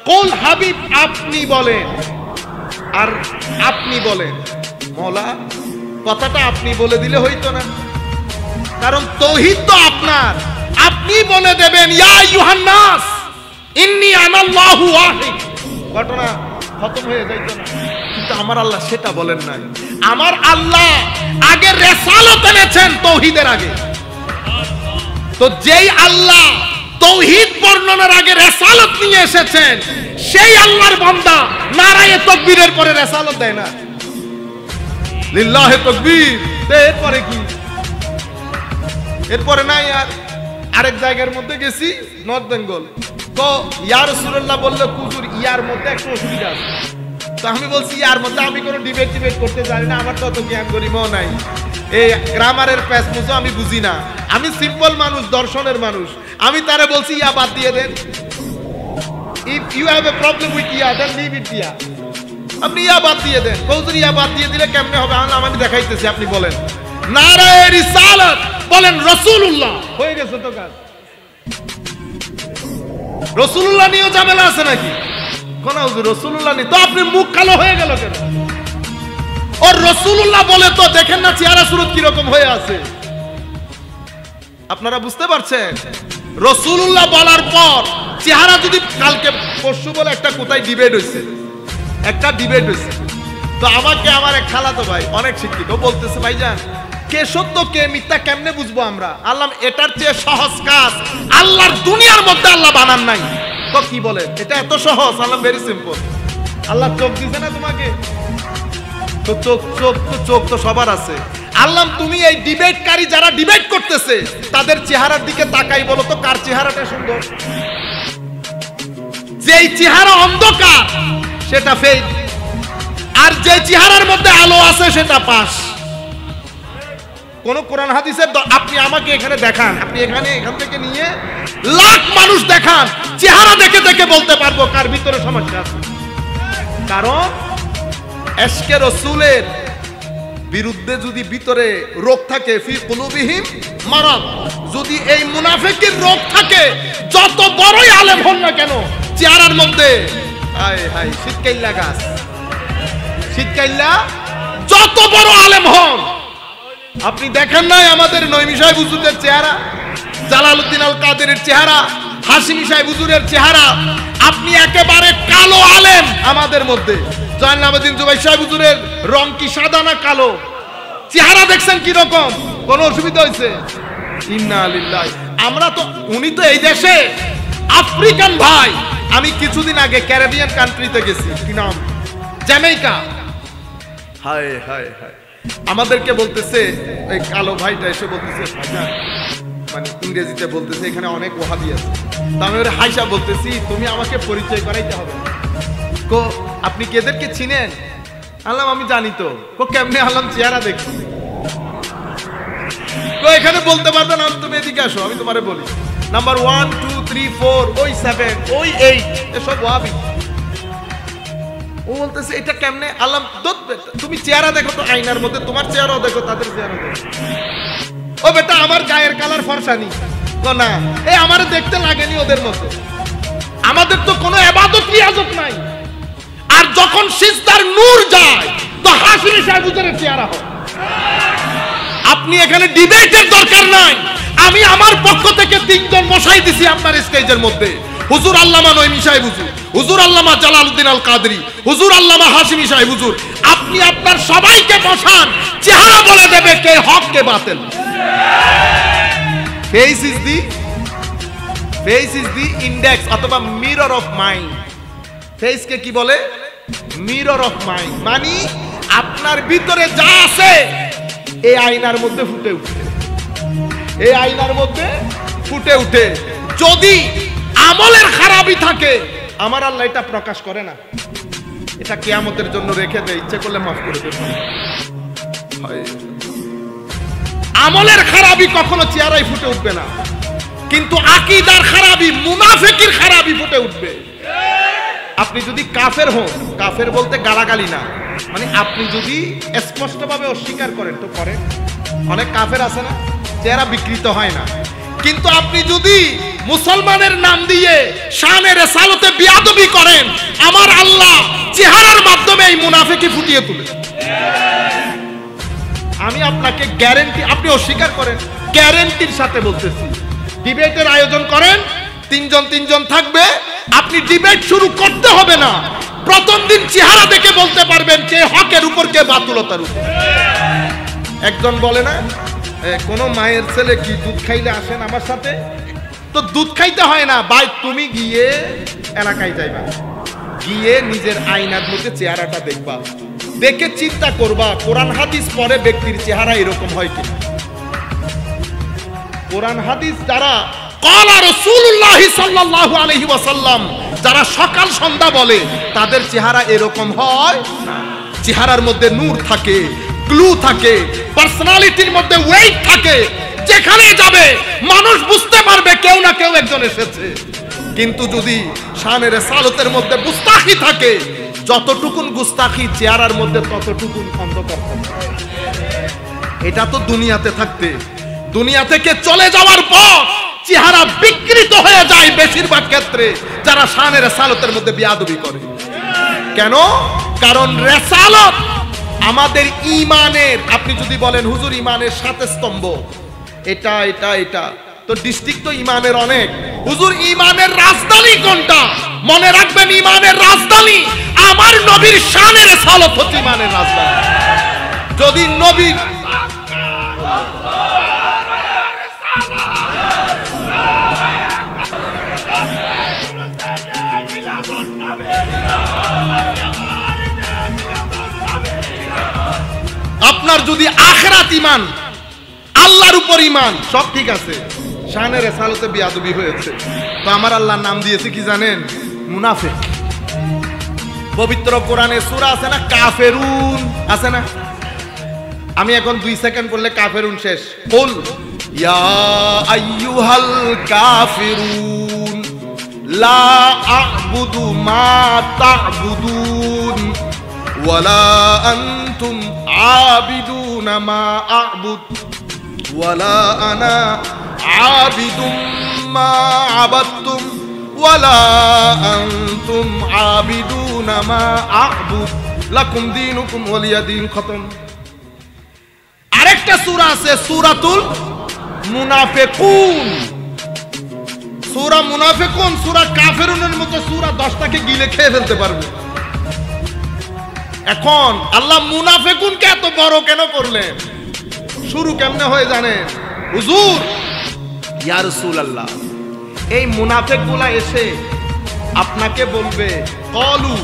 কুল, হাবিব আপনি বলেন। আর আপনি বলেন, মওলা কথাটা আপনি বলে দিলে হইতো না? কারণ তাওহীদ তো আপনার, আপনি বলে দেবেন ইয়া আইয়ুহান নাস ইন্নী আনাল্লাহু ওয়াহিদ, ঘটনা খতম হয়ে যাইতো না? কিন্তু আমার আল্লাহ সেটা বলেন নাই। আমার আল্লাহ আগে রিসালাত এনেছেন তাওহীদের আগে। তো যেই আল্লাহ তাওহীদ বর্ণনার আগে রিসালাত নিয়ে এসেছেন, সেই আল্লাহর বান্দা নারায়ে তাকবীরের পরে রিসালাত দেয় না। লিল্লাহি তাকবীর, এরপরে কি? এরপরে নাই। আর আরেক জায়গার মধ্যে গেছি, নর্থ বেঙ্গল, তো ইয়া রাসূলুল্লাহ বলল হুজুর ইয়ার মধ্যে একটা অসুবিধা আছে। তো আমি বলছি ইয়ার মধ্যে আমি কোনো ডিবেট করতে জানি না, আমার তো অত জ্ঞান গরিমাও নাই, এই গ্রামারের প্যাচ মুছো আমি বুঝি না, আমি সিম্পল মানুষ, দর্শনের মানুষ। আমি তারে বলছি ইয়া বাদ দিয়ে দেন, if you have a problem with ইয়া দেন লিভ ইট ইয়া, আপনি ইয়া বাদ দিয়ে দেন। হুজুর ইয়া বাদ দিয়ে দিলে কেমনে হবে? আমি দেখাইতেছি, আপনি বলেন নারায়ে রিসালাত, বলেন রাসূলুল্লাহ, হয়ে গেছে তো কাজ। রাসূলুল্লাহ নিয়েও ঝামেলা আছে নাকি? কোন হুজুর রাসূলুল্লাহ নেই তো আপনি মুখ কালো হয়ে গেল কেন? ওর রাসূলুল্লাহ বলে তো দেখেন না চেহারা সুরত কি রকম হয়ে আছে। আপনারা বুঝতে পারছেন? রাসূলুল্লাহ বলার পর চেহারা যদি কালকে পরশু বলে একটা কোথায় ডিবেট হইছে, একটা ডিবেট হইছে, তো আমাকে আমার এক খালাতো ভাই অনেক শিক্ষিত বলতেছে, ভাইজান কে সত্য কে মিথ্যা কেমনে বুঝবো আমরা? আল্লাহ এটার চেয়ে সহজ কাজ আল্লাহর দুনিয়ার মধ্যে আল্লাহ বানান নাই। তো কি বলে এটা এত সহজ? আল্লাহ ভেরি সিম্পল। আল্লাহ চোখ দিছে না তোমাকে, তো চোখ তো সবার আছে। আল্লাহ তুমি এই ডিবেটকারী যারা ডিবেট করতেছে তাদের চেহারার দিকে তাকাই, বলো তো কার চেহারাটা সুন্দর? যেই চেহারা অন্ধকার সেটা ফেক, আর যে চেহারার মধ্যে আলো আছে সেটা পাস। কোন কোরআন হাদিসের আপনি আমাকে এখানে দেখান, আপনি এখান থেকে নিয়ে লাখ মানুষ দেখান, চেহারা দেখে দেখে বলতে পারবো কার ভিতরে সমস্যা আছে। কারণ এশকে রাসূলের বিরুদ্ধে যদি ভিতরে রোগ থাকে, ফি কুলুবিহিম মারাদ, যদি এই মুনাফিকের রোগ থাকে, যত বড়ই আলেম হন না কেন চেহারার মধ্যে হায় হায় শীতকাইল্লা গাছ, শীতকাইল্লা যত বড় আলেম হন। আপনি দেখেন নাই আমাদের নঈমী সাহেব হুজুরের চেহারা, জালালউদ্দিন আল কাদেরের চেহারা, হাশিমি সাহেব হুজুরের চেহারা, আপনি একেবারে কালো আলেম আমাদের মধ্যে। জয়নুল আবেদিন জুবাইর সাহেব হুজুরের রং কি সাদা না কালো? চেহারা দেখছেন কি রকম? কোন অসুবিধা হয়েছে? ইন্না লিল্লাহি। আমরা তো উনি তো এই দেশে আফ্রিকান ভাই। আমি কিছুদিন আগে ক্যারিবিয়ান কান্ট্রিতে গেছি, কি নাম, জ্যামাইকা। হায় হায় হায়, আমাদেরকে বলতেছে এই কালো ভাইটা এসে বলতেছে, মানে ইংরেজিতে বলতেছে এখানে অনেক ওয়াহাবি আছে। তো আমি ওরে হাইসা বলতেছি তুমি আমাকে পরিচয় করাইতে হবে। কো আপনি কি এদেরকে চিনেন? আল্লাহ আমি জানি তো। কো কেমনে? আল্লাহ চেহারা দেখি। কো এখানে বলতে পারবে না, তুমি এদিকে আসো আমি তোমারে বলি। নাম্বার 1 2 3 4 ওই 7 ওই 8 এসব ওয়াহাবি। ও বলতেছে এটা কেমনে? আল্লাহ তুমি চেহারা দেখো তো আয়নার মধ্যে, তোমার চেহারাও দেখো তাদের চেহারা দেখো। ও বেটা আমার গায়ের কালার ফর্সা নি, না এই আমারে দেখতে লাগেনি ওদের মতো। আমাদের তো কোনো ইবাদত রিয়াজত নাই। আর যখন সিজদার নূর যায় তো হাশিমি সাহেব হুজুরের চেহারা হয়। আপনি এখানে ডিবেটের দরকার নাই। আমি আমার পক্ষ থেকে 3 জন বসাই দিছি আপনার স্টেজের মধ্যে। হুজুর আল্লামা নঈমী সাহেব হুজুর, হুজুর আল্লামা জালালউদ্দিন আল কাদরি, হুজুর আল্লামা হাশিমি সাহেব হুজুর। আপনি আপনার সবাইকে বসান, চেহারা বলে দেবে কে হক কে বাতিল। ফেস ইজ দি ইন্ডেক্স অথবা মিরর অফ মাইন্ড। ফেস কে কি বলে? Mirror of mind. মানে আপনার ভিতরে যা আছে এই আয়নার মধ্যে ফুটে উঠে, এই আয়নার মধ্যে ফুটে উঠে। যদি আমলের খারাপই থাকে আমার আল্লাহ এটা প্রকাশ করে না, এটা কিয়ামতের জন্য রেখে দেয়, ইচ্ছে করলে মাফ করে দেবে। আমলের খারাপই কখনো চেহারায় ফুটে উঠবে না, কিন্তু আকীদার খারাপই, মুনাফিকের খারাপই ফুটে উঠবে। আপনি যদি কাফের হন, কাফের বলতে গালাগালি না, মানে আপনি যদি স্পষ্টভাবে অস্বীকার করেন তো করেন, অনেক কাফের আছে না চেহারা বিকৃত হয় না, কিন্তু আপনি যদি মুসলমানের নাম দিয়ে শানে রিসালাতে বিয়াদবি করেন, আমার আল্লাহ চেহারার মাধ্যমে এই মুনাফিকি ফুটিয়ে তুলে। আমি আপনাকে গ্যারান্টি, আপনি অস্বীকার করেন, গ্যারান্টির সাথে বলতেছি, ডিবেটের আয়োজন করেন, 3 জন থাকবে, আপনি ডিবেট শুরু করতে হবে না, প্রথম দিন চেহারা দেখে বলতে পারবেন কে হকের উপর কে বাতুলতার উপর। একজন বলে না কোন মায়ের ছেলে কি দুধ খাইলে আসেন আমার সাথে? তো দুধ খাইতে হয় না ভাই, তুমি গিয়ে এলাকায় যাইবা, গিয়ে নিজের আয়নার মধ্যে চেহারাটা দেখবা, দেখে চিন্তা করবা কোরআন হাদিস পড়ে ব্যক্তির চেহারা এরকম হয় কিনা। কোরআন হাদিস যারা ক্বালা রাসূলুল্লাহ সাল্লাল্লাহু আলাইহি ওয়াসাল্লাম, যারা সকাল সন্ধ্যা বলে তাদের চেহারা এরকম হয় না। চেহারার মধ্যে নূর থাকে, গ্লু থাকে, পার্সোনালিটির মধ্যে ওয়েট থাকে। যেখানে যাবে মানুষ বুঝতে পারবে কেউ না কেউ একজন এসেছে। কিন্তু যদি শানে রিসালাতের মধ্যে গুস্তাখি থাকে, যতটুকুন গুস্তাখি চেহারার মধ্যে ততটুকুন অন্ধকার থাকে। এটা তো দুনিয়াতে থাকতে, দুনিয়া থেকে চলে যাওয়ার পর চেহারা বিকৃত হয়ে যায় বেশিরভাগ ক্ষেত্রে যারা শানে রিসালাতের মধ্যে বেয়াদবি করে। কেন? কারণ রিসালাত আমাদের ঈমানের, আপনি যদি বলেন হুজুর ঈমানের 7 স্তম্ভ, এটা এটা এটা, তো ডিস্ট্রিক্ট তো ঈমানের অনেক। হুজুর ঈমানের রাজধানী কোনটা? মনে রাখবেন ঈমানের রাজধানী আমার নবীর শানে রিসালাত হচ্ছে ঈমানের রাজধানী। যদি নবী আপনার যদি আখিরাত ঈমান, আল্লাহর উপর ঈমান সব ঠিক আছে, শানে রিসালাতে বেয়াদবি হয়েছে, তো আমার আল্লাহর নাম দিয়েছে কি জানেন? মুনাফিক। পবিত্র কোরআনে সূরা আছে না কাফেরুন, আছে না? আমি এখন 2 সেকেন্ড বললে কাফেরুন শেষ। কুল ইয়া আইয়ুহাল কাফিরুন লা আ'বুদু মা তা'বুদুন ওয়ালা আনতুম আবিদুনা মা আ'বুদ ওয়ালা আনা আবিদুম মা আবাদতুম ওয়ালা আনতুম আবিদুনা মা আ'বুদ লাকুম দীনুকুম ওয়ালিয়া দীন। খতম। আরেকটা সূরা আছে সূরাতুল মুনাফিকুন। সূরা মুনাফিকুন সূরা কাফিরুনের মতো সূরা 10টাকে গিলে খেয়ে ফেলতে পারবে। এখন আল্লাহ মুনাফিকুনকে এত বড় কেন করলেন? শুরু কেমনে হয় জানেন? হুজুর ইয়া রাসূলুল্লাহ, এই মুনাফিকগুলা এসে আপনাকে বলবে ক্বালু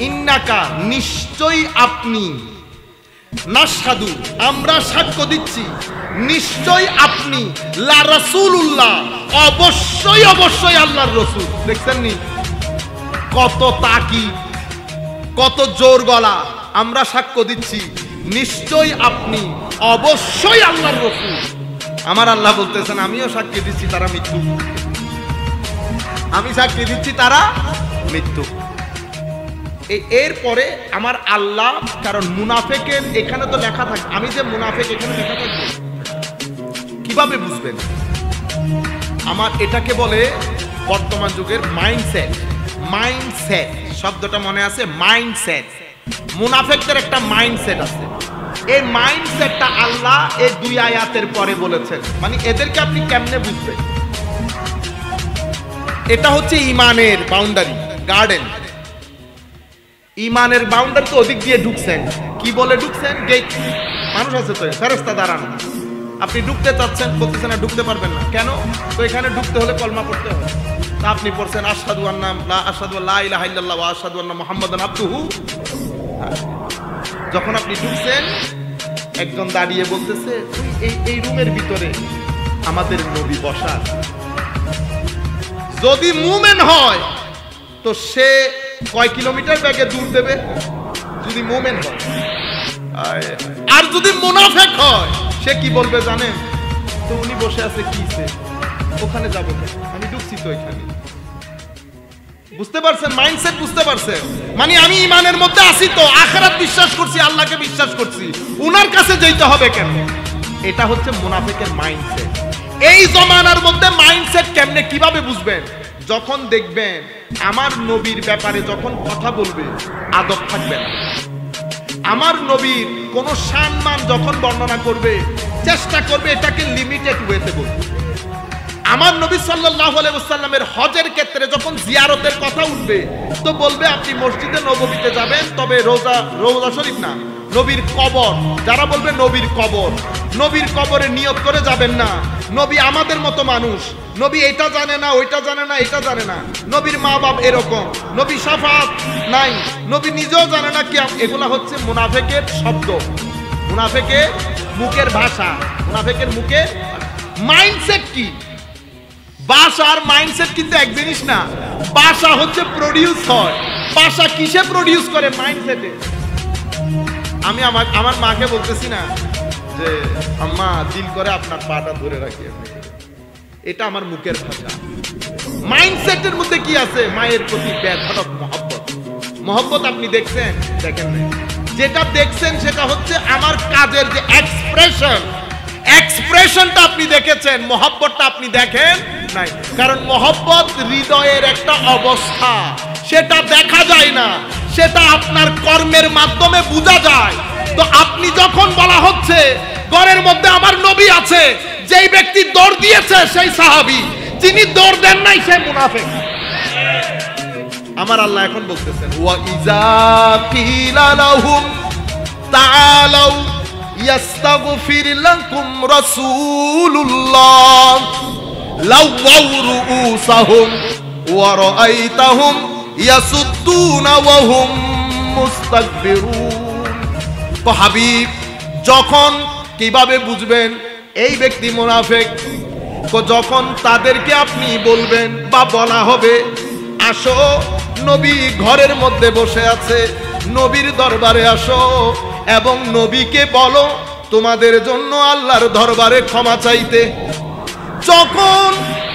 ইন্নাকা, নিশ্চয়ই আপনি, নাশহাদু, আমরা সাক্ষ্য দিচ্ছি, নিশ্চয়ই আপনি, লা রাসূলুল্লাহ, অবশ্যই অবশ্যই আল্লাহর রাসূল। দেখছেন নি কত তাকিদ, কত জোর গলা, আমরা সাক্ষ্য দিচ্ছি নিশ্চয়ই আপনি অবশ্যই আল্লাহর রাসূল। আমার আল্লাহ বলতেছেন আমিও সাক্ষী দিচ্ছি তারা মৃত্যু, আমি সাক্ষী দিচ্ছি তারা মৃত্যু। এরপরে আমার আল্লাহ, কারণ মুনাফিকের এখানে তো লেখা থাকে, আমি যে মুনাফিক এখানে লেখা থাকবে কিভাবে বুঝবেন? আমার এটাকে বলে বর্তমান যুগের মাইন্ডসেট। মাইন্ডসেট শব্দটা মনে আছে? মাইন্ডসেট। মুনাফিকদের একটা মাইন্ডসেট আছে। এই মাইন্ডসেটটা আল্লাহ এই 2 আয়াতের পরে বলেছেন। মানে এদেরকে আপনি কেমনে বুঝবেন? এটা হচ্ছে ঈমানের বাউন্ডারি, গার্ডেন। ঈমানের বাউন্ডারি তো ওদিক দিয়ে ঢুকছেন, কি বলে ঢুকছেন? গেট। মানুষ আছে তো, ফেরেশতা দাঁড়ানো, আপনি ঢুকতে চাচ্ছেন, বলতেছেন না ঢুকতে পারবেন না। কেন? তো এখানে ঢুকতে হলে কলমা পড়তে হবে। তা আপনি পড়ছেন আশহাদু আল্লা ইলাহা ইল্লাল্লাহ ওয়া আশহাদু আন্না মুহাম্মাদান আবদুহু। যখন আপনি ঢুকছেন, একজন দাঁড়িয়ে বলতেছে এই রুমের ভিতরে আমাদের নবী বসা। যদি মুমিন হয় তো সে কয় কিলোমিটার ব্যাগে দূর দেবে? যদি মুমিন হয়। আর যদি মুনাফিক হয় সে কি বলবে জানেন? তো উনি বসে আছে কিসে, ওখানে যাবো, আমি ঢুকছি তো এখানে। বুঝতে পারছেন? মাইন্ডসেট বুঝতে পারছেন? মানে আমি ঈমানের মধ্যে আছি তো, আখিরাত বিশ্বাস করছি, আল্লাহকে বিশ্বাস করছি, উনার কাছে যেতে হবে কেন? এটা হচ্ছে মুনাফিকের মাইন্ডসেট। এই জমানার মধ্যে মাইন্ডসেট কেমনে, কিভাবে বুঝবেন? যখন দেখবেন আমার নবীর ব্যাপারে যখন কথা বলবে আদব থাকবে না। আমার নবীর কোন সম্মান যখন বর্ণনা করবে চেষ্টা করবে এটাকে লিমিটেড ওয়েতে বলবে। আমার নবী সাল্লাল্লাহু আলাইহি ওয়াসাল্লামের হজের ক্ষেত্রে যখন জিয়ারতের কথা উঠবে তো বলবে আপনি মসজিদে নববীতে যাবেন, তবে রওজা শরীফ না, নবীর কবর। যারা বলবে নবীর কবর, নবীর কবরে নিয়ত করে যাবেন না। নবী আমাদের মতো মানুষ, নবী এটা জানে না, ওইটা জানে না, এটা জানে না, নবীর মা বাপ এরকম, নবী শাফাত নাই, নবী নিজেও জানে না কি। এগুলা হচ্ছে মুনাফিকের শব্দ, মুনাফিকের মুখের ভাষা, মুনাফিকের মুখের মাইন্ডসেট কি? ভাষা আর মাইন্ডসেট কিন্তু এক জিনিস না। ভাষা হচ্ছে প্রডিউস হয়, ভাষা কিসে প্রডিউস করে? মাইন্ডসেটে। আমি আমার মাকে বলতেছি না যে আম্মা দিল করে আপনার পাটা ধরে রাখি, এটা আমার মুখের ভাষা। মাইন্ডসেটের মধ্যে কি আছে? মায়ের প্রতি বেধড়ক মহব্বত। মহব্বত আপনি দেখছেন? দেখেন না। যেটা দেখছেন সেটা হচ্ছে আমার কাজের যে এক্সপ্রেশন, এক্সপ্রেশনটা আপনি দেখেছেন, মহব্বতটা আপনি দেখেন নাই। কারণ মহব্বত হৃদয়ের একটা অবস্থা, সেটা দেখা যায় না, সেটা আপনার কর্মের মাধ্যমে বোঝা যায়। তো আপনি যখন বলা হচ্ছে ঘরের মধ্যে আমার নবী আছে, যেই ব্যক্তি দৌড় দিয়েছে সেই সাহাবী, যিনি দৌড় দেন নাই সে মুনাফিক। আমার আল্লাহ এখন বলতেছেন ওয়া ইজা কিলা লাহুম তাআলাউ ইয়াস্তাগফির লাকুম রাসূলুল্লাহ লাওয়াউ রুউসাহুম ওয়া রাআইতাহুম ইয়াসুদ্দুনা ওয়া হুম মুস্তাকবিরুন। তো হাবিব, যখন কিভাবে বুঝবেন এই ব্যক্তি মুনাফিক? যখন তাদেরকে আপনি বলবেন বা বলা হবে আসো, নবী ঘরের মধ্যে বসে আছে, নবীর দরবারে আসো এবং নবীকে বলো তোমাদের জন্য আল্লাহর দরবারে ক্ষমা চাইতে। যখন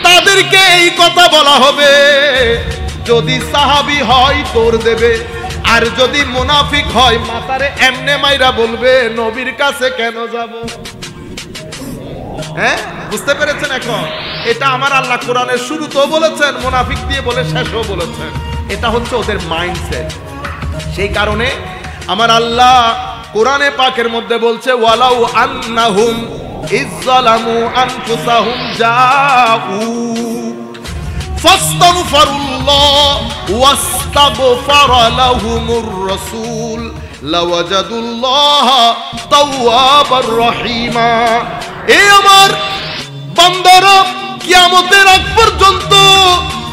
তাদেরকে এই কথা বলা হবে, যদি সাহাবী হয় তোর দেবে, আর যদি মুনাফিক হয় মাথারে এমনে মাইরা বলবে নবীর কাছে কেন যাব। হ্যাঁ, বুঝতে পেরেছেন? এখন এটা আমার আল্লাহ কোরআনের শুরুতেও বলেছেন, মুনাফিক দিয়ে বলে শেষও বলেছেন। এটা হচ্ছে ওদের মাইন্ডসেট। সেই কারণে আমার আল্লাহ কোরআনে পাকের মধ্যে বলছে ওয়ালাউ আন্নাহুম ইজ্জালামু আনফুসাহুম জাউ ফাস্তাগফিরুল্লাহ ওয়াস্তাগফারা লাহুমুর রাসূল লাওয়াজাদুল্লাহ তাওয়াবার রহিমা। এই আমার বান্দারা, কিয়ামতের আগ পর্যন্ত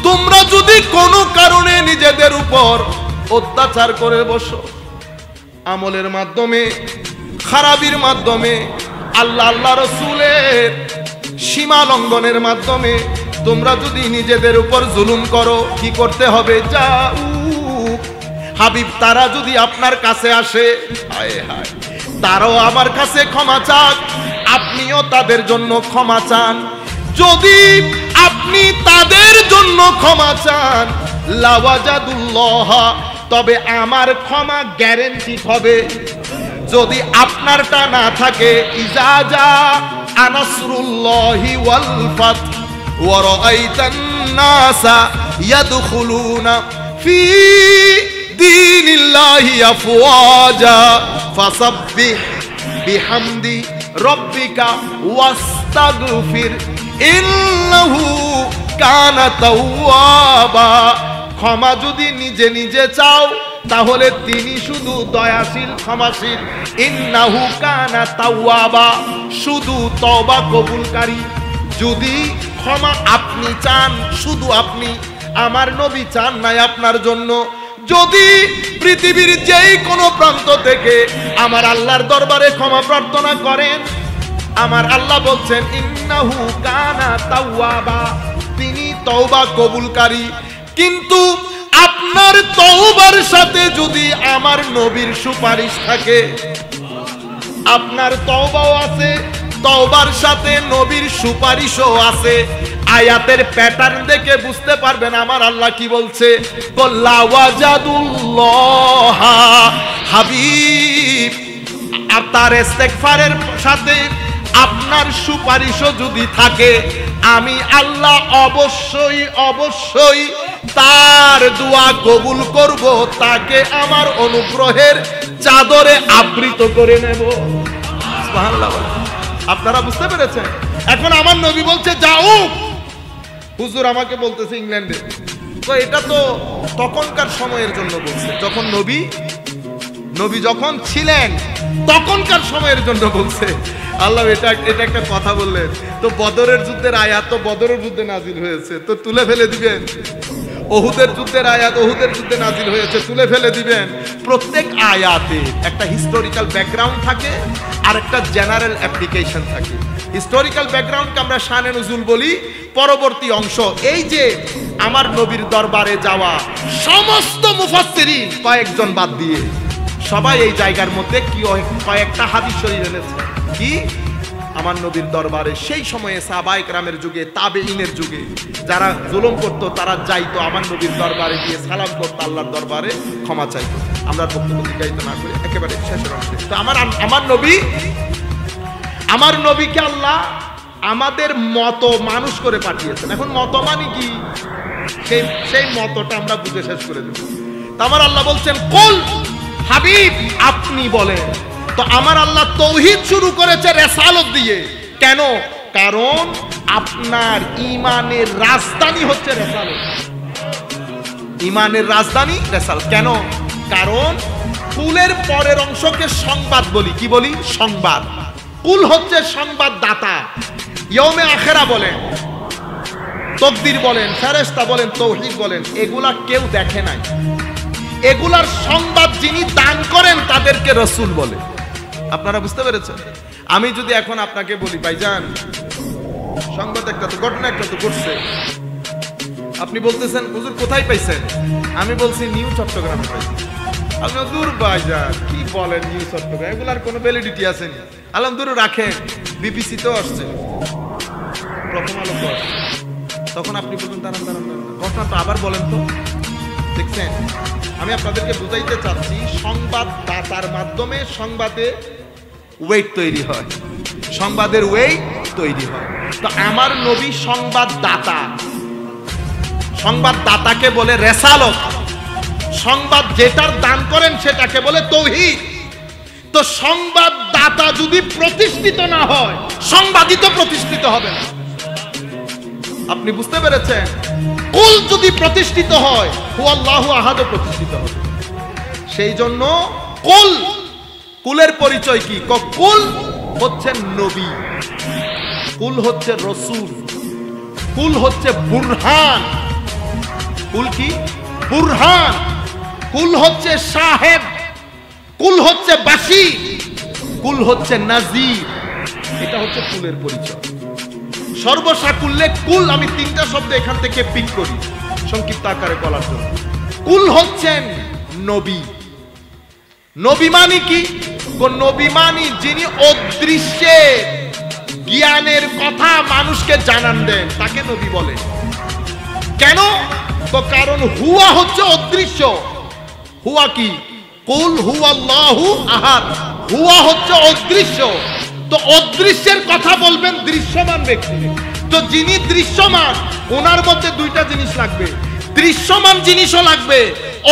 তোমরা যদি কোনো কারণে নিজেদের উপর অত্যাচার করে বসো, আমলের মাধ্যমে, খারাপির মাধ্যমে, আল্লাহ আল্লাহ রসুলের সীমা লঙ্ঘনের মাধ্যমে তোমরা যদি নিজেদের উপর জুলুম করো, কি করতে হবে? যাও হাবিব, তারা যদি আপনার কাছে আসে, হায় হায়, তারাও আমার কাছে ক্ষমা চান, আপনিও তাদের জন্য ক্ষমা চান। যদি আপনি তাদের জন্য ক্ষমা চান, লাওয়াজাদুল্লাহ, তবে আমার ক্ষমা গ্যারান্টি হবে। যদি আপনারটা না থাকে, ইজাজা আনাসরুল্লাহি ওয়াল ফাত ওয়া রাআইতান নাসা ইয়াদখুলুনা ফি দীনিল্লাহি আফওয়াজা ফাসাব্বিহ বিহামদি রব্বিকা ওয়াস্তাগফির ইন্নাহু কানা তাওয়াবা। ক্ষমা যদি নিজে নিজে চাও তাহলে তিনি শুধু দয়াশীল, ক্ষমাশীল। ইন্নাহু কানা তাওয়াবা, শুধু তওবা কবুলকারী। যদি ক্ষমা আপনি চান, শুধু আপনি, আমার নবী চান নাই আপনার জন্য, যদি পৃথিবীর যেই কোনো প্রান্ত থেকে আমার আল্লাহর দরবারে ক্ষমা প্রার্থনা করেন, আমার আল্লাহ বলছেন ইন্নাহু কানা তাওয়াবা, তিনি তওবা কবুলকারী। কিন্তু আপনার তওবার সাথে যদি আমার নবীর সুপারিশ থাকে, আপনার তওবাও আছে, তওবার সাথে নবীর সুপারিশও আছে। আয়াতের প্যাটার্ন দেখে বুঝতে পারবেন আমার আল্লাহ কি বলছে। লাওয়াজাদুল্লাহ, হাবিব, আর তার ইস্তেগফারের সাথে আপনার সুপারিশও যদি থাকে, আমি আল্লাহ অবশ্যই অবশ্যই তার দোয়া কবুল করব, তাকে আমার অনুগ্রহের চাদরে আবৃত করে নেব। সুবহানাল্লাহ। আপনারা বুঝতে পেরেছেন? এখন আমার নবী বলছে যাও, হুজুর আমাকে বলতেছে ইংল্যান্ডে, তো এটা তো তখনকার সময়ের জন্য বলছে, যখন নবী যখন ছিলেন তখনকার সময়ের জন্য বলছে। আল্লাহ এটা একটা কথা বললেন। তো বদরের যুদ্ধের আয়াত তো বদরের যুদ্ধে নাজিল হয়েছে, তো তুলে ফেলে দিবেন। ওহুদের যুদ্ধের আয়াত ওহুদের যুদ্ধে নাজিল হয়েছে, তুলে ফেলে দিবেন। প্রত্যেক আয়াতে একটা হিস্টোরিক্যাল ব্যাকগ্রাউন্ড থাকে আর একটা জেনারেল অ্যাপ্লিকেশন থাকে। হিস্টোরিক্যাল ব্যাকগ্রাউন্ডকে আমরা শানে নুজুল বলি। পরবর্তী অংশ, এই যে আমার নবীর দরবারে যাওয়া সমস্ত মুফাসসিরিন কয়েকজন বাদ দিয়ে সবাই এই জায়গার মধ্যে কি কয়েকটা হাদিস শরীফ এনেছে। কি? আমার নবীর দরবারে সেই সময়ে সাহাবায়ে কেরামের যুগে, তাবেঈনের যুগে যারা জুলুম করতো তারা যাইতো আমার নবীর দরবারে গিয়ে সালাম করতো, আল্লাহর দরবারে ক্ষমা চাইতো। আমরা বক্তব্য দীর্ঘায়িত না করে একেবারে শেষের অংশে, তো আমার নবীকে আল্লাহ আমাদের মতো মানুষ করে পাঠিয়েছেন। এখন মত মানে কি, সেই মতটা আমরা বুঝে শেষ করে দেব। তো আমার আল্লাহ বলছেন, কুল হাবিব আপনি বলেন। তো আমার আল্লাহ তাওহীদ শুরু করেছে রিসালাত দিয়ে। কেন? কারণ আপনার ঈমানের রাজধানী হচ্ছে রিসালাত। ঈমানের রাজধানী রিসালাত। কেন? কারণ কুলের পরের অংশকে সংবাদ বলি। কি বলি? সংবাদ। কুল হচ্ছে সংবাদদাতা। ইয়মে আখিরা বলেন, তাকদীর বলেন, ফেরেশতা বলেন, তাওহীদ বলেন, এগুলা কেউ দেখে নাই। এগুলার সংবাদ যিনি দান করেন তাদেরকে রাসূল বলে। আপনারা বুঝতে পেরেছেন? আমি যদি এখন আপনাকে বলি, ভাইজান সংবাদ একটা তো, ঘটনা একটা তো ঘটছে, আপনি বলতেছেন হুজুর কোথায় পাইছেন? আমি বলছি নিউ চট্টগ্রামে পাইছি। আপনি দূর ভাইজান কি বলেন নিউ চট্টগ্রাম, এগুলার কোনো ভ্যালিডিটি আছে নি? আলহামদুলিল্লাহ রাখেন, বিবিসি তো আসছে, প্রথম আলো তো আসছে। তখন আপনি বলবেন দাঁড়ান দাঁড়ান দাঁড়ান, ঘটনা তো আবার বলেন তো। দেখছেন, আমি আপনাদেরকে বুঝাইতে চাচ্ছি সংবাদদাতার মাধ্যমে সংবাদে ওয়েট তৈরি হয়, সংবাদের ওয়েট তৈরি হয়। তো আমার নবী সংবাদদাতা, সংবাদদাতাকে বলে রিসালাত, সংবাদ যেটার দান করেন সেটাকে বলে তাওহীদ। তো সংবাদদাতা যদি প্রতিষ্ঠিত না হয়, সংবাদই তো প্রতিষ্ঠিত হবে না। আপনি বুঝতে পেরেছেন? কুল যদি প্রতিষ্ঠিত হয়, হুয়াল্লাহু আহাদ প্রতিষ্ঠিত হবে। সেই জন্য কুলের পরিচয় কি? কুল হচ্ছে নবী, কুল হচ্ছে রাসূল, কুল হচ্ছে বুরহান। কুল কি? বুরহান। কুল হচ্ছে শাহেদ, কুল হচ্ছে বাশীর, কুল হচ্ছে নাযীর। এটা হচ্ছে কুলের পরিচয়। সর্বসাকুল্যে কুল, আমি তিনটা শব্দ এখান থেকে পিক করি সংক্ষিপ্ত আকারে বলার জন্য। কুল হচ্ছেন নবী। নবী মানে কি? নবী মানে যিনি অদৃশ্যে জ্ঞানের কথা মানুষকে জানান দেন, তাকে নবী বলে। কেন? তো কারণ হুয়া হচ্ছে অদৃশ্য। হুয়া কি? কুল হুয়াল্লাহু আহাদ। হুয়া হচ্ছে অদৃশ্য। তো অদৃশ্যের কথা বলবেন দৃশ্যমান ব্যক্তি। তো যিনি দৃশ্যমান, ওনার মধ্যে দুইটা জিনিস লাগবে, দৃশ্যমান জিনিসও লাগবে,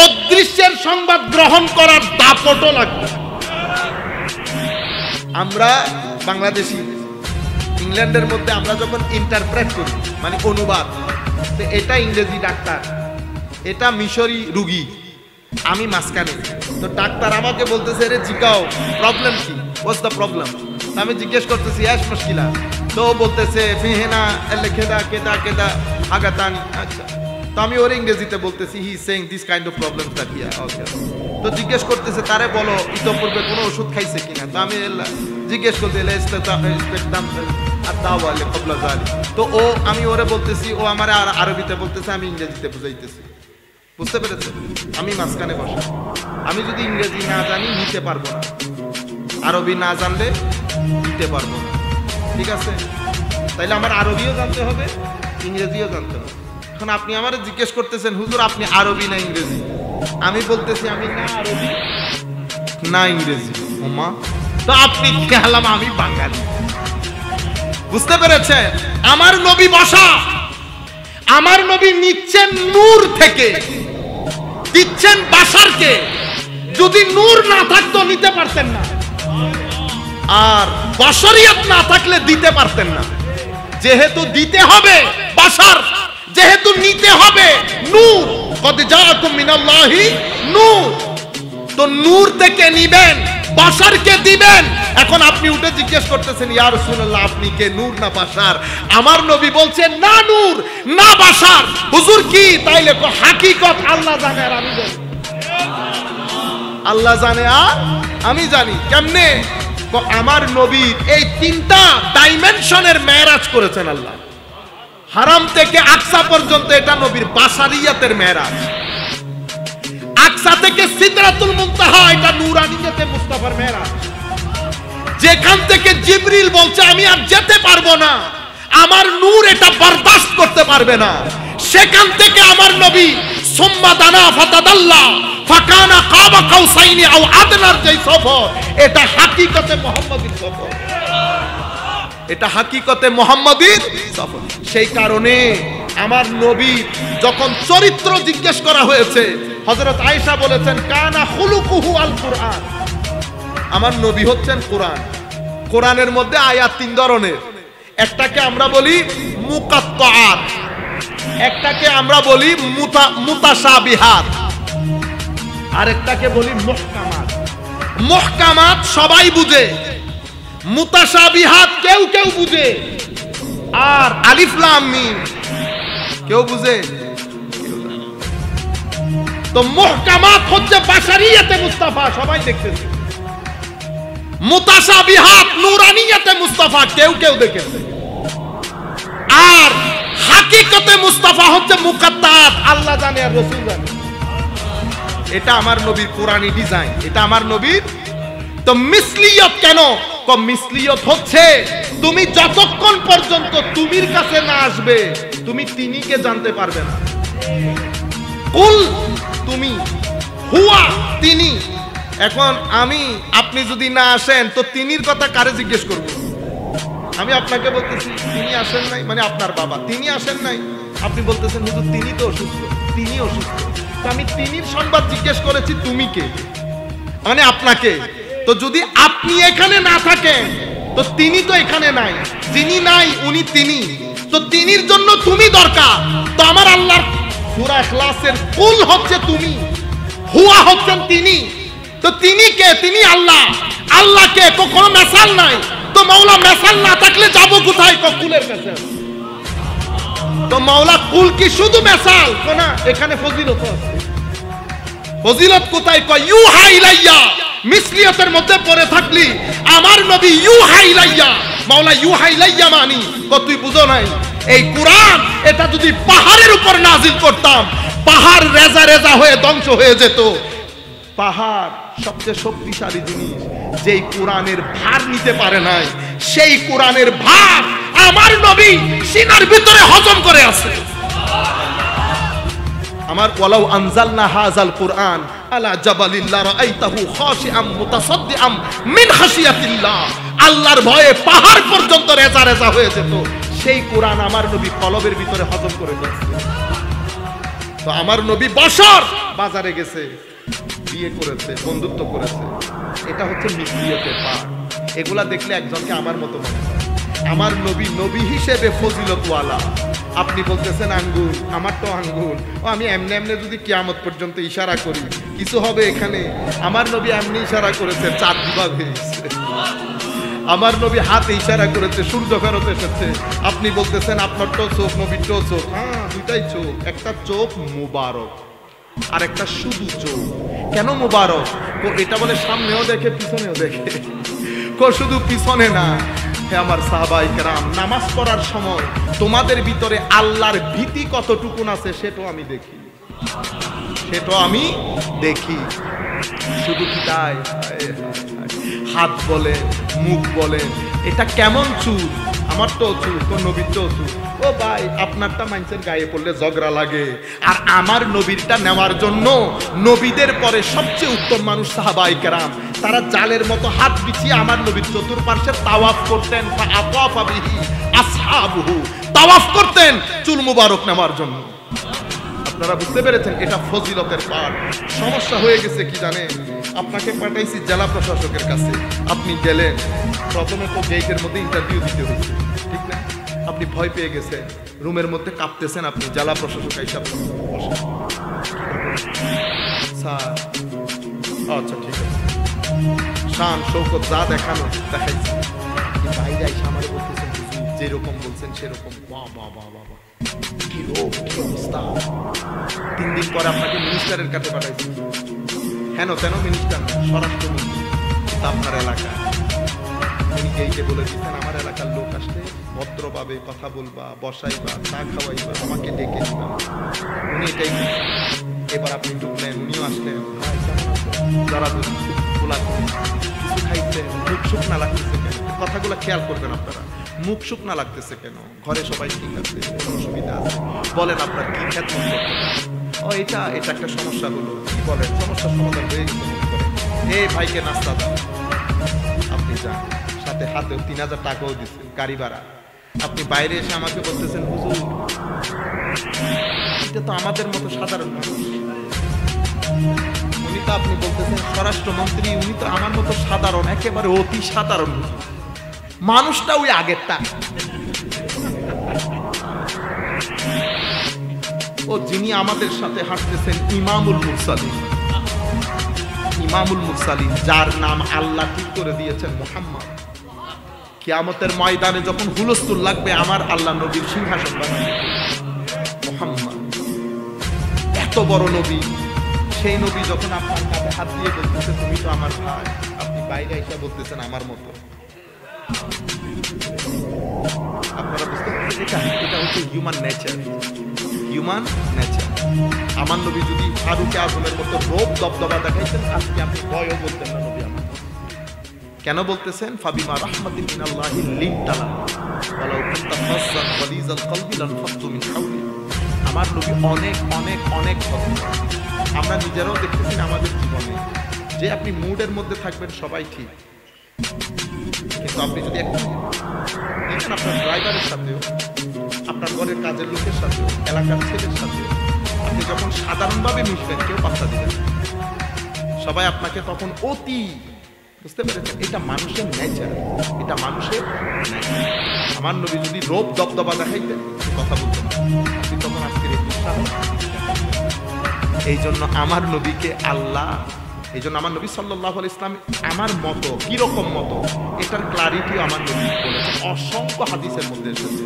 অদৃশ্যের সংবাদ গ্রহণ করার দাপটও লাগবে। আমরা বাংলাদেশি ইংল্যান্ডের মধ্যে আমরা যখন ইন্টারপ্রেট করি, মানে অনুবাদ, তো এটা ইংরেজি ডাক্তার, এটা মিশরি রুগী, আমি মাঝখানে। তো ডাক্তার আমাকে বলতেছে, রে জিগাও প্রবলেম কি, হোয়াটস দ্য প্রবলেম? আমি জিজ্ঞেস করতেছি এস মুশকিলা, তো বলতেছে ফিহেনা এলেখেদা কেদা কেদা আগাতানি। আচ্ছা, তো আমি ওর ইংরেজিতে বলতেছি, he saying this kind of problems that here. Okay, তো জিজ্ঞেস করতেছে তারে বলো ইতোপূর্বে কোনো ওষুধ খাইছে কিনা। তো আমি জিজ্ঞেস করতে তো ও, আমি ওরে বলতেছি, ও আমার আরবিতে বলতেছে, আমি ইংরেজিতে বুঝাইতেছি। বুঝতে পেরেছে? আমি মাঝখানে বসা। আমি যদি ইংরেজি না জানি নিতে পারবো না, আরবি না জানলে নিতে পারবো না। ঠিক আছে? তাইলে আমার আরবিও জানতে হবে, ইংরেজিও জানতে হবে। এখন আপনি আমার জিজ্ঞেস করতেছেন, হুজুর আপনি আরবি না ইংরেজি? আমি বলতেছি আমি না আরবি না ইংরেজি। ওমা, তো আপনি খেয়ালাম আমি বাঙালি। বুঝতে পেরেছেন? আমার নবী বসা, আমার নবী নিচ্ছেন নূর থেকে, দিচ্ছেন বাশারকে। যদি নূর না থাকতো নিতে পারতেন না, আর বশরিয়ত না থাকলে দিতে পারতেন না। যেহেতু দিতে হবে বাশার, যেহেতু নিতে হবে নূর, কদ জাআকুম মিনাল্লাহি নূর, তো নূর থেকে নিবেন বাশারকে দিবেন। এখন আপনি উঠে জিজ্ঞেস করতেছেন, ইয়া রাসূলুল্লাহ আপনি কে, নূর না বাশার? আমার নবী বলছেন না নূর না বাশার। হুজুর কি তাইলে? হাকিকত আল্লাহ জানে আর আমি জানি। আল্লাহ জানে আর আমি জানি। কেমনে? আমার নবীর এই তিনটা ডাইমেনশনের মেরাজ করেছেন আল্লাহ। হারাম থেকে আকসা পর্যন্ত এটা নবীর বাশারিয়াতের মেরাজ। আকসা থেকে সিদরাতুল মুনতাহা এটা নূরানিয়াতে মুস্তাফার মেরাজ। যেখান থেকে জিবরিল বলছে আমি আর যেতে পারবো না, আমার নূর এটা বরদাস্ত করতে পারবে না, সেখান থেকে আমার নবী সুম্মা দানা ফাতাদাল্লা ফাকানা কাবা কাউসাইনি আও আদনার যে সফর, এটা হাকিকতে মুহাম্মাদির সফর। এটা হাকিকতে মুহাম্মাদির সফর। সেই কারণে আমার নবী যখন চরিত্র জিজ্ঞেস করা হয়েছে, হযরত আয়েশা বলেছেন কানা খুলুকুহু আল কুরআন, আমার নবী হচ্ছেন কোরআন। কোরআনের মধ্যে আয়াত তিন ধরনের, একটাকে আমরা বলি মুকাত্তাআত, একটাকে আমরা বলি মুতাশাবিহাত, আরেকটাকে বলি মুহকামাত। মুহকামাত সবাই বুঝে, মুতাশাবিহাত কেউ কেউ বুঝে, আর আলিফ লাম মিম কেউ বুঝে। তো মুহকামাত হচ্ছে বাশারিয়াতে মুস্তাফা, সবাই দেখতেছে। মুতাশাবিহাত নূরানিয়াতে মুস্তাফা, কেউ কেউ দেখেছে। আর হাকিকতে মুস্তাফা হচ্ছে মুকাত্তাআত, আল্লাহ জানে আর রাসূল জানে। এটা আমার নবীর কোরআনী ডিজাইন, এটা আমার নবীর। তো মিসলিয়ত কেন? মিসলিয়ত হচ্ছে তুমি যতক্ষণ পর্যন্ত তুমির কাছে না আসবে তুমি তিনিকে জানতে পারবে না। কুল তুমি, হুয়া তিনি। এখন আমি আপনি যদি না আসেন তো তিনির কথা কারে জিজ্ঞেস করব? আমি আপনাকে বলতেছি তিনি আসেন নাই, মানে আপনার বাবা তিনি আসেন নাই, আপনি বলতেছেন হুজুর তিনি তো অসুস্থ, তিনি অসুস্থ। তো আমি তিনির সংবাদ জিজ্ঞেস করেছি, তুমি কে, মানে আপনাকে। তো যদি আপনি এখানে না থাকেন তো তিনি তো এখানে নাই, যিনি নাই উনি তিনি। তো তিনির জন্য তুমি দরকার। তো আমার আল্লাহর সূরা ইখলাসের কুল হচ্ছে তুমি, হুয়া হচ্ছেন তিনি। তো তিনি কে? তিনি আল্লাহ। আল্লাহকে কোনো মেসাল নাই। তো মাওলা মেসাল না থাকলে যাবো কোথায়? কুলের মেসাল। তো মাওলা কুল কি শুধু মেসাল? না, এখানে ফজিলত আছে। ফজিলত কোথায়? কয় ইউহা ইলাইয়া। মিসলিয়তের মধ্যে পড়ে থাকলি আমার নবী ইউহা ইলাইয়া, মাওলা ইউহা ইলাইয়া মানি তুই বুঝো নাই। এই কোরআন এটা যদি পাহাড়ের উপর নাজিল করতাম, পাহাড় রেজা রেজা হয়ে ধ্বংস হয়ে যেত। পাহাড় সবচেয়ে শক্তিশালী জিনিস, যেই কোরআনের ভার নিতে পারে নাই, সেই কোরআনের ভার আমার নবী সিনার ভিতরে হজম করে আছে। আমার ওয়ালাউ আনজালনা হাযাল কুরআন আলা জাবালিন লা রাআইতাহু খাশিআম মুতাসাদ্দিআম মিন খাশিয়াতিল্লাহ, আল্লাহর ভয়ে পাহাড় পর্যন্ত রেজা রেজা হয়ে যেত। সেই কোরআন আমার নবী কলবের ভিতরে হজম করে ফেলছে। তো আমার নবী বছর বাজারে গেছে, বিয়ে করেছে, বন্ধুত্ব করেছে, এটা হচ্ছে মিসলিয়তের পাঠ। এগুলা দেখলে একজনকে আমার মতো মনে হয়। আমার নবী নবী হিসেবে ফজিলতওয়ালা। আপনি বলতেছেন আঙ্গুল, আমার তো আঙ্গুল, ও আমি এমনি এমনি যদি কিয়ামত পর্যন্ত ইশারা করি কিছু হবে এখানে? আমার নবী এমনি ইশারা করেছে, চাঁদ বিভাগ হয়েছে। আমার নবী হাতে ইশারা করেছে, সূর্য ফেরত এসেছে। আপনি বলতেছেন আপনার তো চোখ, নবীর তো চোখ। হ্যাঁ, দুইটাই চোখ। একটা চোখ মুবারক আর একটা শুধু চোখ। কেন মুবারক? এটা বলে সামনেও দেখে পিছনেও দেখে, শুধু পিছনে না। হে আমার সাহাবায়ে কেরাম, নামাজ পড়ার সময় তোমাদের ভিতরে আল্লাহর ভীতি কতটুকুন আছে সেটাও আমি দেখি, সেটাও আমি দেখি। শুধু কি তাই? হাত বলে, মুখ বলে, এটা কেমন চুল? আমার তো চুল, কোন নবীর তো চুল। ও ভাই, আপনারটা মানুষের গায়ে পড়লে ঝগড়া লাগে, আর আমার নবীরটা নেওয়ার জন্য নবীদের পরে সবচেয়ে উত্তম মানুষ সাহাবায়ে কেরাম, তারা জালের মতো হাত বিছিয়ে আমার নবীর চতুর্পার্শ্বে তাওয়াফ করতেন। ফাআতাফা বিহি আসহাবুহু, তাওয়াফ করতেন চুল মুবারক নেওয়ার জন্য। আপনারা বুঝতে পেরেছেন? এটা ফজিলতের পাঠ। সমস্যা হয়ে গেছে কি জানেন? আপনাকে পাঠাইছি জেলা প্রশাসকের কাছে, আপনি গেলেন, প্রথমে তো গেটের মধ্যে ইন্টারভিউ দিতে হয়েছে, ঠিক না? আপনি ভয় পেয়ে গেছেন, রুমের মধ্যে কাঁপতেছেন, আপনি জেলা প্রশাসক হিসাবে বসেন। স্যার, আচ্ছা ঠিক আছে। শান শৌকত যা দেখানো দেখাইছে, বাইরে এসে আমার বলতেছেন হুজুর যেরকম বলছেন সেরকম। বাহ বাহ বাহ বাহ, কি রোগ, কি অবস্থা। 3 দিন পরে আপনাকে মিনিস্টারের কাছে পাঠাইছে, হেন তেন মিনিস্টার না, স্বরাষ্ট্রমন্ত্রী, আপনার এলাকা। উনি এইকে বলে দিচ্ছেন আমার এলাকার লোক আসলে ভদ্রভাবে কথা বলবা, বসাইবা, চা খাওয়াইবা, আমাকে ডেকে দিবা। উনি এটাই এবার আপনি ঢুকলেন, উনিও আসলেন, যারা বলা কিছু খাইছেন, মুখ শুকনা লাগতেছে কেন, কথাগুলো খেয়াল করবেন আপনারা। মুখ শুকনা লাগতেছে কেন, ঘরে সবাই ঠিক আছে, কোনো অসুবিধা আছে, বলেন আপনার কি খেদমত করতে পারেন। ও এটা একটা সমস্যা হলো, কি বলেন, সমস্যার সমাধান হয়ে গেছে মনে করে, এই ভাইকে নাস্তা দাও, আপনি যান, সাথে হাতে 3000 টাকাও দিচ্ছেন গাড়ি ভাড়া। আপনি বাইরে এসে আমাকে বলতেছেন হুজুর এটা তো আমাদের মতো সাধারণ মানুষ। উনি তো আপনি বলতেছেন স্বরাষ্ট্রমন্ত্রী, উনি তো আমার মতো সাধারণ, একেবারে অতি সাধারণ মানুষটা, ওই আগেরটা। ও যিনি আমাদের সাথে হাঁটতেছেন ইমামুল মুরসালিন, ইমামুল মুরসালিন, যার নাম আল্লাহ ঠিক করে দিয়েছেন মুহাম্মদ। কিয়ামতের ময়দানে যখন হুলস্থুল লাগবে, আমার আল্লাহ নবীর সিংহাসন বানাবে মুহাম্মদ। এত বড় নবী, সেই নবী যখন আপনার কাঁধে হাত দিয়ে বলতেছে তুমি তো আমার ভাই, আপনি বাইরে এসে বলতেছেন আমার মতো। আপনারা বুঝতে পারছেন এটা হচ্ছে হিউম্যান নেচার, হিউম্যান নেচার। আমার নবী যদি ফারুক আজমের মতো রোগ দবদবা দেখাইতেন, আজকে আপনি ভয়ও বলতেন না নবী আমার। কেন বলতেছেন? ফাবিমা রাহমাতিন মিনাল্লাহি লিনতা লাহুম ওয়ালাউ কুনতা ফাজ্জান গালিযাল কলবি লানফাদ্দু মিন হাওলি। আমার নবী অনেক অনেক অনেক ভদ্র। আমরা নিজেরাও দেখতেছি আমাদের জীবনে যে আপনি মুডের মধ্যে থাকবেন সবাই ঠিক, কিন্তু আপনি যদি একটু দেখেন আপনার ড্রাইভারের সাথেও, আপনার ঘরের কাজের লোকের সাথেও, এলাকার ছেলের সাথেও আপনি যখন সাধারণভাবে মিশবেন, কেউ পাত্তা দিবেন, সবাই আপনাকে তখন অতি, বুঝতে পেরেছেন? এটা মানুষের নেচার, এটা মানুষের নেচার। আমার নবী যদি রোগ দবদবা দেখাইতেন, কথা বলতেন, আপনি তখন আজকের এই উৎসাহ। এই জন্য আমার নবীকে আল্লাহ, এই জন্য আমার নবী সাল্লাল্লাহু আলাইহি ওয়াসাল্লাম আমার মতো, কিরকম মতো, এটার ক্লারিটিও আমার নবী বলেছেন, অসংখ্য হাদিসের মধ্যে এসেছে।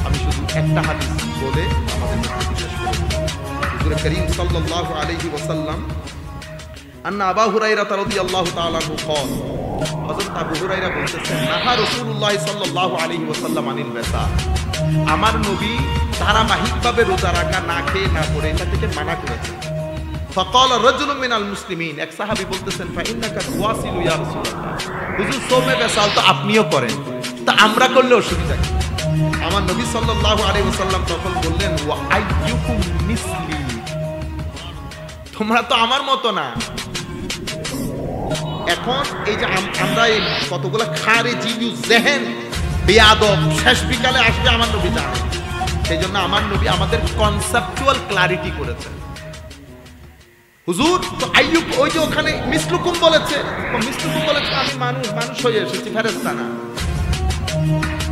আমি শুধু একটা হাদিস বলে আমাদের বক্তব্য শেষ করব। হুজুর করিম সাল্লাল্লাহু আলাইহি ওয়াসাল্লাম আন্না আবু হুরায়রা রাদিয়াল্লাহু তাআলা আনহু قال, হযরত আবু হুরায়রা বলতেছেন নাহা রাসূলুল্লাহ সাল্লাল্লাহু আলাইহি ওয়াসাল্লাম আনিল ওয়াসা, আমার নবী ধারাবাহিকভাবে রোজা রাখা, না খেয়ে না পড়ে, এটা থেকে মানা করেছেন। فقال رجل من المسلمين, এক সাহাবী বলতেছেন فإنك تواصل يا رسول الله, হুজুর সোমে বেসাল তো আপনিও করেন, তা আমরা করলে অসুবিধা কি? আমার নবী সাল্লাল্লাহু আলাইহি ওয়াসাল্লাম তখন বললেন ওয়া আইয়ুকুম মিসলি, তোমরা তো আমার মতো না। এখন এই যে আমরা এই কতগুলো খারিজি জেহেন বেয়াদব শেষ বিকালে আসবে, আমার নবী জানে। সেই জন্য আমার নবী আমাদের কনসেপচুয়াল ক্লারিটি করেছেন। হুজুর তো আইয়ুব ওই যে ওখানে মিসলুকুম বলেছে, আমি মানুষ হয়ে এসেছি, ফেরেশতা না।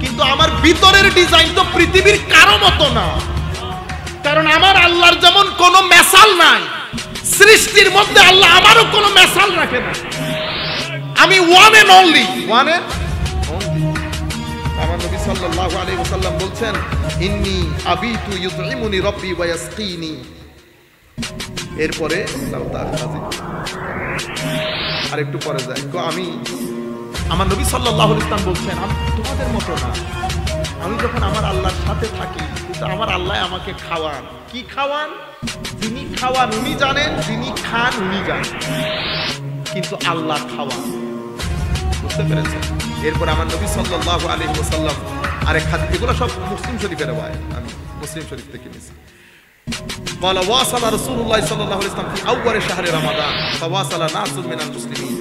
কিন্তু আমার ভিতরের ডিজাইন তো পৃথিবীর কারো মতো না, কারণ আমার আল্লাহর যেমন কোনো মেসাল নাই, সৃষ্টির মধ্যে আল্লাহ আমারও কোনো মেসাল রাখে না। আমি one and only, one and only. আমার নবী সাল্লাল্লাহু আলাইহি ওয়াসাল্লাম বলছেন ইন্নী আবিতু ইউতঈমুনি রাব্বি ওয়া ইয়াসকিনি। এরপরে আর একটু পরে যাই, তো আমি, আমার নবী সাল্লাল্লাহু আলাইহি ওয়াসাল্লাম বলছেন আমি তোমাদের মতো না, আমি যখন আমার আল্লাহর সাথে থাকি, কিন্তু আমার আল্লাহ আমাকে খাওয়ান। কি খাওয়ান? যিনি খাওয়ান উনি জানেন, যিনি খান উনি জানেন, কিন্তু আল্লাহ খাওয়ান, বুঝতে পেরেছেন? এরপর আমার নবী সাল্লাল্লাহু আলাইহি ওয়াসাল্লাম আরেক হাদিস, এগুলো সব মুসলিম শরীফের রওয়ায়াত, আমি মুসলিম শরীফ থেকে নিয়েছি। قال واصل رسول الله صلى الله عليه وسلم في اول شهر رمضان فواصل ناس من المسلمين,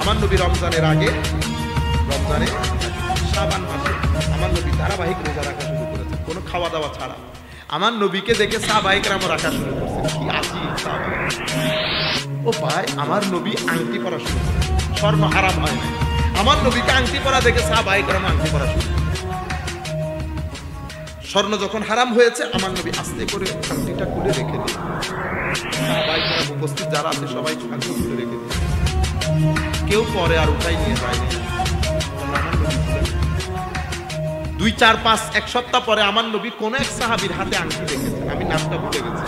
আমার নবী রমজানের আগে, রমজানে শাবান মাসে আমার নবী ধারাবাহিক রোজা রাখা শুরু করেছেন, কোনো খাওয়া দাওয়া ছাড়া। আমার নবীকে দেখে সাহাবায়ে কেরাম রাখা শুরু করেছেন। কি আজি সাহাবা, ও ভাই, আমার নবী আংটি পরা শুরু করেছেন, স্বর্ণ হারাম হয় না। আমার নবীকে আংটি পরা দেখে সাহাবায়ে কেরাম আংটি পরা শুরু করেছেন। স্বর্ণ যখন হারাম হয়েছে, আমার নবী আস্তে করে আংটিটা খুলে রেখে দিলেন। সাহাবায়ে কেরাম উপস্থিত যারা আছে সবাই আংটি খুলে রেখে দিলেন। কেউ পরে আর উঠাই নিয়ে যায়। 2, 4, 5 এক সপ্তাহ পরে আমার নবী কোন এক সাহাবীর হাতে আংটি দেখেছেন, আমি নামটা ভুলে গেছি।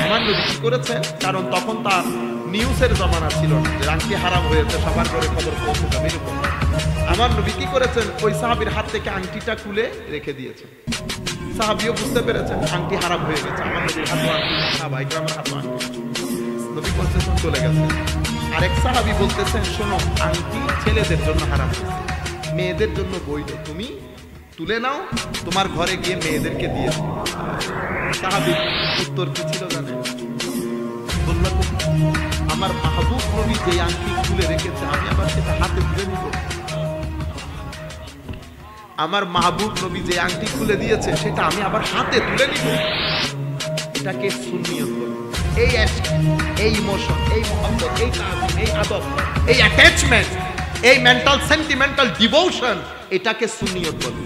আমার নবী কি করেছেন, কারণ তখন তার নিউজের জমানা ছিল না যে আংটি হারাম হয়েছে সবার ঘরে খবর পৌঁছে যাবে এরকম। আমার নবী কি করেছেন, ওই সাহাবীর হাত থেকে আংটিটা খুলে রেখে দিয়েছেন। সাহাবীও বুঝতে পেরেছেন আংটি হারাম হয়ে গেছে। আমার নবীর হাতে আংটি, সাহাবায়ে আমার হাতে আংটি। নবী বলতেছেন চলে গেছে। আরেক সাহাবী বলতেছেন, শোনো, আংটি ছেলেদের জন্য হারাম হয়েছে, মেয়েদের জন্য বৈধ, তুমি তুলে নাও, তোমার ঘরে গিয়ে মেয়েদেরকে দিয়ে দাও। সাহাবীর উত্তর কি ছিল জানেন? বলল, আমার মাহবুব নবী যে আংটি খুলে রেখেছে আমি আবার সেটা হাতে তুলে নিব? আমার মাহবুব নবী যে আংটি খুলে দিয়েছে সেটা আমি আবার হাতে তুলে নিব? এটাকে সুন্নিয়ত বলে। এই ইমোশন, এই মহব্বত, এই তাজিম, এই আদব, এই অ্যাটাচমেন্ট, এই মেন্টাল সেন্টিমেন্টাল ডিভোশন, এটাকে সুন্নিয়ত বলে।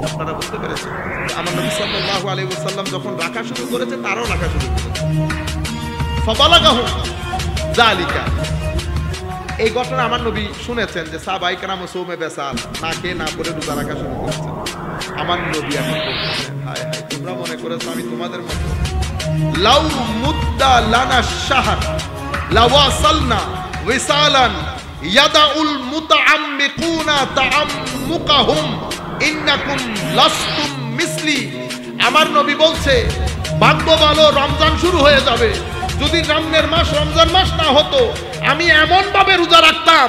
আপনারা বুঝতে পেরেছেন? আমার নবী সাল্লাল্লাহু আলাইহি ওয়াসাল্লাম যখন রাখা শুরু করেছে তারাও রাখা শুরু করেছে। ফাবালাগাহু যালিকা, এই ঘটনা আমার নবী শুনেছেন যে সাহাবায়ে কেরাম সৌমে বেসাল না খেয়ে না পরে রোজা রাখা শুরু করেছেন। আমার নবী এখন বলতেছেন, হায় হায়, তোমরা মনে করেছো আমি তোমাদের মতো? লাউ মুদ্দা লানা শাহর লাওয়াসালনা ওয়াসালান ইয়াদাউল মুতাআম্মিকুনা তাআম্মুকাহুম ইন্নাকুম লাস্তুম মিসলি। আমার নবী বলছে, ভাগ্য ভালো, রমজান শুরু হয়ে যাবে, যদি রমজানের মাস রমজান মাস না হতো আমি এমন ভাবে রোজা রাখতাম,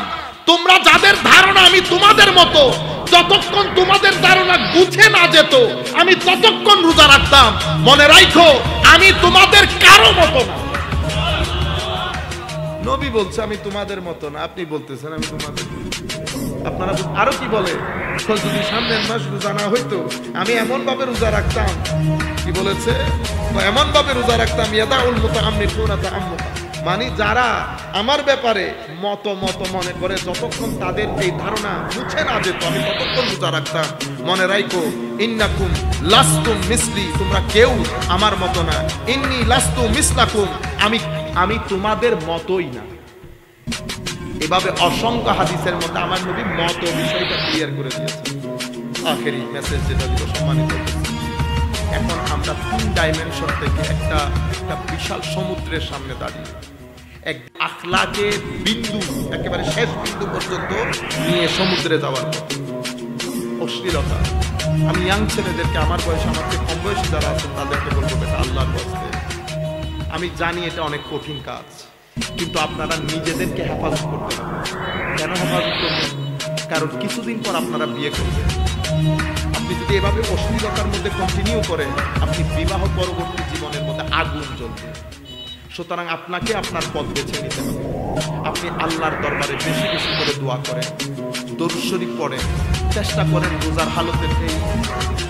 তোমরা যাদের ধারণা আমি তোমাদের মতো, যতক্ষণ তোমাদের ধারণা গুছে না যেত আমি ততক্ষণ রোজা রাখতাম। মনে রাখো, আমি তোমাদের কারো মতো না। নবী বলছে আমি তোমাদের মতো না, আপনি বলতেছেন আমি তোমাদের। আপনারা আরো কি বলে, যদি সামনের মাস রোজা না হইতো আমি এমন ভাবে রোজা রাখতাম, কি বলেছে, এমন ভাবে রোজা রাখতাম, ইয়াদাউল মুতাআম্মিকুনা তাআম্মুকা, মানে যারা আমার ব্যাপারে মত মনে করে যতক্ষণ তাদের এই ধারণা মুছে না যেত আমি ততক্ষণ রোজা রাখতাম। মনে রাখো, ইন্নাকুম লাস্তুম মিসলি, তোমরা কেউ আমার মতো না। ইন্নী লাস্তু মিসলাকুম, আমি তোমাদের মতোই না। এভাবে অসংখ্য হাদিসের মধ্যে আমার নবী মত বিষয়টা ক্লিয়ার করে দিয়েছেন। আখেরি মেসেজ যেটা দিব, সম্মানিত, এখন আমরা 3 ডাইমেনশন থেকে একটা বিশাল সমুদ্রের সামনে দাঁড়িয়ে, এক আখলাকের বিন্দু, একেবারে শেষ বিন্দু পর্যন্ত নিয়ে সমুদ্রে যাওয়ার পথে। অশ্লীলতা, আমি ইয়াং ছেলেদেরকে, আমার বয়সে, আমার চেয়ে কম বয়সী যারা আছেন তাদেরকে বলবো, এটা আল্লাহর ওয়াস্তে, আমি জানি এটা অনেক কঠিন কাজ, কিন্তু আপনারা নিজেদেরকে হেফাজত করতে হবে। কেন হেফাজত করবেন? কারণ কিছুদিন পর আপনারা বিয়ে করবেন। আপনি যদি এভাবে অশ্লীলতার মধ্যে কন্টিনিউ করেন, আপনি বিবাহ পরবর্তী জীবনের মধ্যে আগুন জ্বলবে। সুতরাং আপনাকে আপনার পথ বেছে নিতে হবে। আপনি আল্লাহর দরবারে বেশি বেশি করে দোয়া করেন, দরুদ শরীফ পড়েন, চেষ্টা করেন রোজার হালতের, এই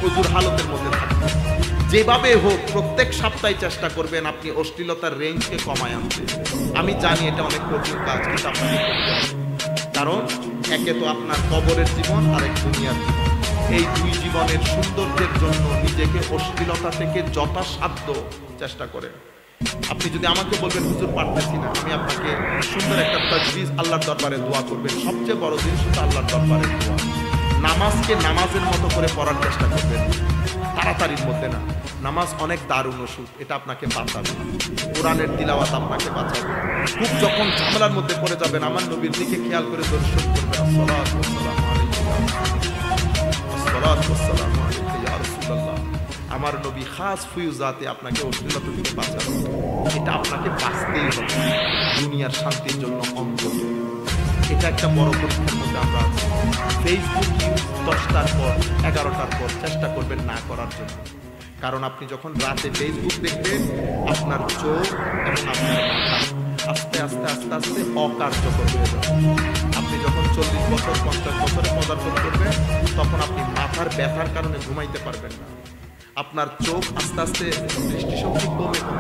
ওযুর হালতের মধ্যে থাকতে। যেভাবে হোক প্রত্যেক সপ্তাহে চেষ্টা করবেন আপনি অশ্লীলতার রেঞ্জকে কমায় আনতে। আমি জানি এটা অনেক কঠিন কাজ, কিন্তু আপনাকে করতে হবে। কারণ একে তো আপনার কবরের জীবন, আর এক দুনিয়ার জীবন। এই 2 জীবনের সৌন্দর্যের জন্য নিজেকে অশ্লীলতা থেকে যথাসাধ্য চেষ্টা করেন। আপনি যদি আমাকে বলবেন হুজুর পারতেছি না, আমি আপনাকে সুন্দর একটা তাজবিজ আল্লাহর দরবারে দোয়া করবেন। সবচেয়ে বড় জিনিস হচ্ছে আল্লাহর দরবারে দোয়া। নামাজকে নামাজের মতো করে পড়ার চেষ্টা করবেন, তাড়াতাড়ির মধ্যে না। নামাজ অনেক দারুণ ওষুধ, এটা আপনাকে বাঁচাবে। কোরআনের তিলাওয়াত আপনাকে বাঁচাবে। খুব যখন ঝামেলার মধ্যে পড়ে যাবেন, আমার নবীর দিকে খেয়াল করে দর্শন করবেন, আসসালাতু ওয়াসসালামু আলাইকা ইয়া রাসূলুল্লাহ। আমার নবী খাস ফুয়ুজাতে আপনাকে অশ্লীলতা থেকে বাঁচাবে। এটা আপনাকে বাঁচতেই হবে দুনিয়ার শান্তির জন্য অন্তত। এটা একটা বড় পরীক্ষার মধ্যে আমরা আছি। ফেসবুক ইউজ 10টার পর 11টার পর চেষ্টা করবেন না করার জন্য। কারণ আপনি যখন রাতে ফেসবুক দেখবেন, আপনার চোখ এবং আপনার মাথা আস্তে আস্তে আস্তে আস্তে অকার্যকর হয়ে যাবে। আপনি যখন 40 বছর 50 বছরে পদার্পণ করবেন, তখন আপনি মাথার ব্যথার কারণে ঘুমাইতে পারবেন না। আপনার চোখ আস্তে আস্তে দৃষ্টিশক্তি কমে আসবে।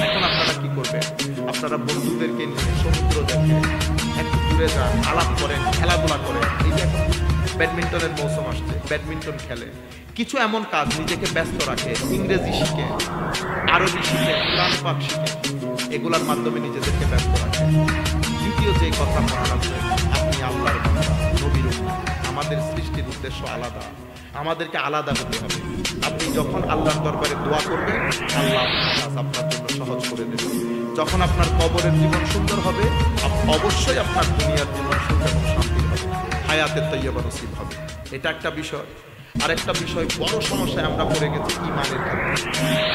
এখন আপনারা কি করবেন? আপনারা বন্ধুদেরকে নিয়ে সমুদ্র দেখেন, একটু দূরে যান, আলাপ করেন, খেলাধুলা করেন। এই যে এখন ব্যাডমিন্টনের মৌসুম আসছে, ব্যাডমিন্টন খেলে। কিছু এমন কাজ নিজেকে ব্যস্ত রাখে, ইংরেজি শিখে, আরবি শিখে, কোরআন পাক শিখে। এগুলোর মাধ্যমে নিজেদেরকে ব্যস্ত রাখেন। দ্বিতীয় যে কথা মনে রাখবেন, আপনি আল্লাহর বান্দা, নবীর উম্মত। আমাদের সৃষ্টির উদ্দেশ্য আলাদা, আমাদেরকে আলাদা হতে হবে। আপনি যখন আল্লাহর দরবারে দোয়া করবেন, আল্লাহ আপনার জন্য সহজ করে দেবেন। যখন আপনার কবরের জীবন সুন্দর হবে, অবশ্যই আপনার দুনিয়ার জীবন সুন্দর এবং শান্তির হবে, হায়াতের তৈয়বা নসিব হবে। এটা একটা বিষয়। আরেকটা বিষয়, বড় সমস্যায় আমরা পড়ে গেছি ইমানের ক্ষেত্রে,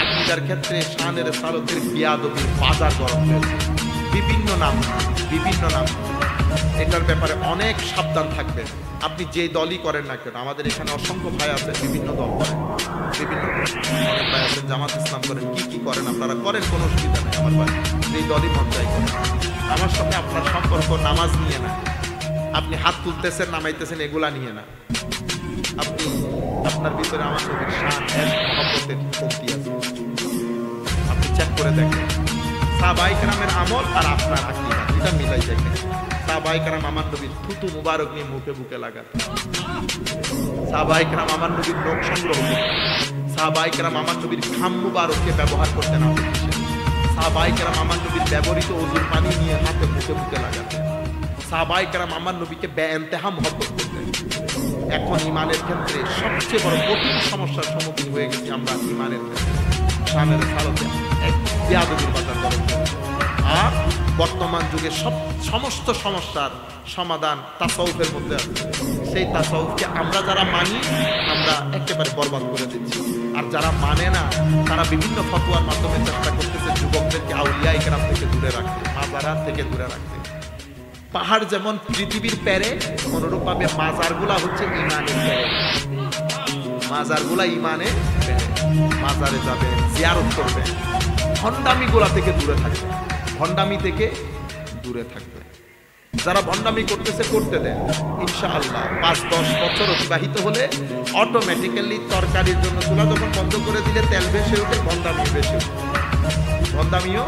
আকীদার ক্ষেত্রে। শানের সালতের বিয়াদবির বাজার গরম হয়েছে, বিভিন্ন নাম। এটার ব্যাপারে অনেক সাবধান থাকবেন। আপনি যে দলই করেন না কেন, আমাদের এখানে অসংখ্য ভাই আছে বিভিন্ন দল করেন, অনেক ভাই আছেন জামাত ইসলাম করেন, কি করেন আপনারা করেন, কোনো অসুবিধা নেই। আমার ভাই যেই দলই মন চাই করেন, আমার সঙ্গে আপনার সম্পর্ক নামাজ নিয়ে না, আপনি হাত তুলতেছেন নামাইতেছেন এগুলা নিয়ে না। আপনি আপনার ভিতরে আমার নবীর শান মহব্বতের কমতি আছে, আপনি চেক করে দেখেন। সাহাবায়ে কেরামের আমল আর আপনার আকীদা এটা মিলাই দেখেন। সাহাবায়ে কেরাম আমার নবীর থুতু মুবারক নিয়ে মুখে বুকে লাগাতেন। সাহাবায়ে কেরাম আমার নবীর নখ সংগ্রহ করতেন। সাহাবায়ে কেরাম আমার নবীর ঘাম মুবারককে ব্যবহার করতেন হাতের হিসেবে। সাহাবায়ে কেরাম আমার নবীর ব্যবহৃত ওযুর পানি নিয়ে হাতে মুখে বুকে লাগাতেন। সাহাবায়ে কেরাম আমার নবীকে বেইনতেহা মহব্বত করতেন। এখন ইমানের ক্ষেত্রে সবচেয়ে বড় কঠিন সমস্যার সম্মুখীন হয়ে গেছি আমরা। ইমানের ক্ষেত্রে শানের সালতে এক বিয়াদবির বাজার গরম হয়েছে। আর বর্তমান যুগে সমস্ত সমস্যার সমাধান তাসাউফের মধ্যে আছে। সেই তাসাউফকে আমরা যারা মানি, আমরা একেবারে বরবাদ করে দিচ্ছি। আর যারা মানে না, তারা বিভিন্ন ফতোয়ার মাধ্যমে চেষ্টা করতেছে যুবকদেরকে আউলিয়া ইকরাম থেকে দূরে রাখতে, মাজারাত থেকে দূরে রাখতে। পাহাড় যেমন পৃথিবীর প্যারে, অনুরূপভাবে মাজারগুলা হচ্ছে ইমানের প্যারে। মাজারগুলা ইমানে প্যারে। মাজারে যাবেন, জিয়ারত করবেন, ভণ্ডামিগুলা থেকে দূরে থাকবেন, ভণ্ডামি থেকে দূরে থাকবেন। যারা ভণ্ডামি করতেছে করতে দেন, ইনশাআল্লাহ 5-10 বছর অতিবাহিত হলে অটোমেটিক্যালি তরকারির জন্য চুলা যখন বন্ধ করে দিলে তেল বেশি উঠে, ভণ্ডামিও বেশি উঠবে, ভণ্ডামিও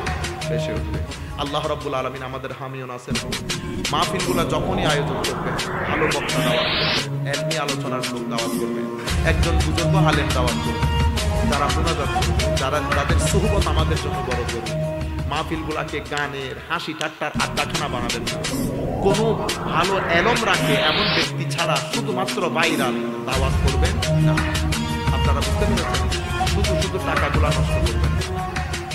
বেশি উঠবে। আল্লাহ রাব্বুল আলামিন আমাদের হামি ও নাসির হোক। মাহফিলগুলো যখনই আয়োজন করবেন, ভালো বক্তা দাওয়াত করবেন, এলমি আলোচনার লোক দাওয়াত করবেন, একজন বুজুর্গ আলেম দাওয়াত করবেন, যারা মুনাজাত করবেন, যাদের সুহবত আমাদের জন্য বড় জরুরি। মাহফিলগুলাকে গানের, হাসি ঠাট্টার আড্ডাখানা বানাবেন না। কোনো ভালো এলম রাখে এমন ব্যক্তি ছাড়া শুধুমাত্র ভাইরাল দাওয়াত করবেন না। আপনারা বুঝতে পেরেছেন? শুধু টাকাগুলা নষ্ট করবেন।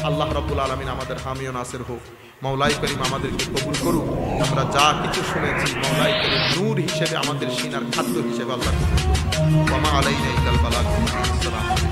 আল্লাহ রাব্বুল আলামিন আমাদের হামি ও নাসির হোক। মাওলাই করিম আমাদেরকে কবুল করুক। আমরা যা কিছু শুনেছি মাওলাই করিম নূর হিসেবে আমাদের সিনার খাদ্য হিসেবে আল্লাহ কবুল করুক। ওয়া মা আলাইনা ইল্লাল বালাগ। আসসালামু আলাইকুম।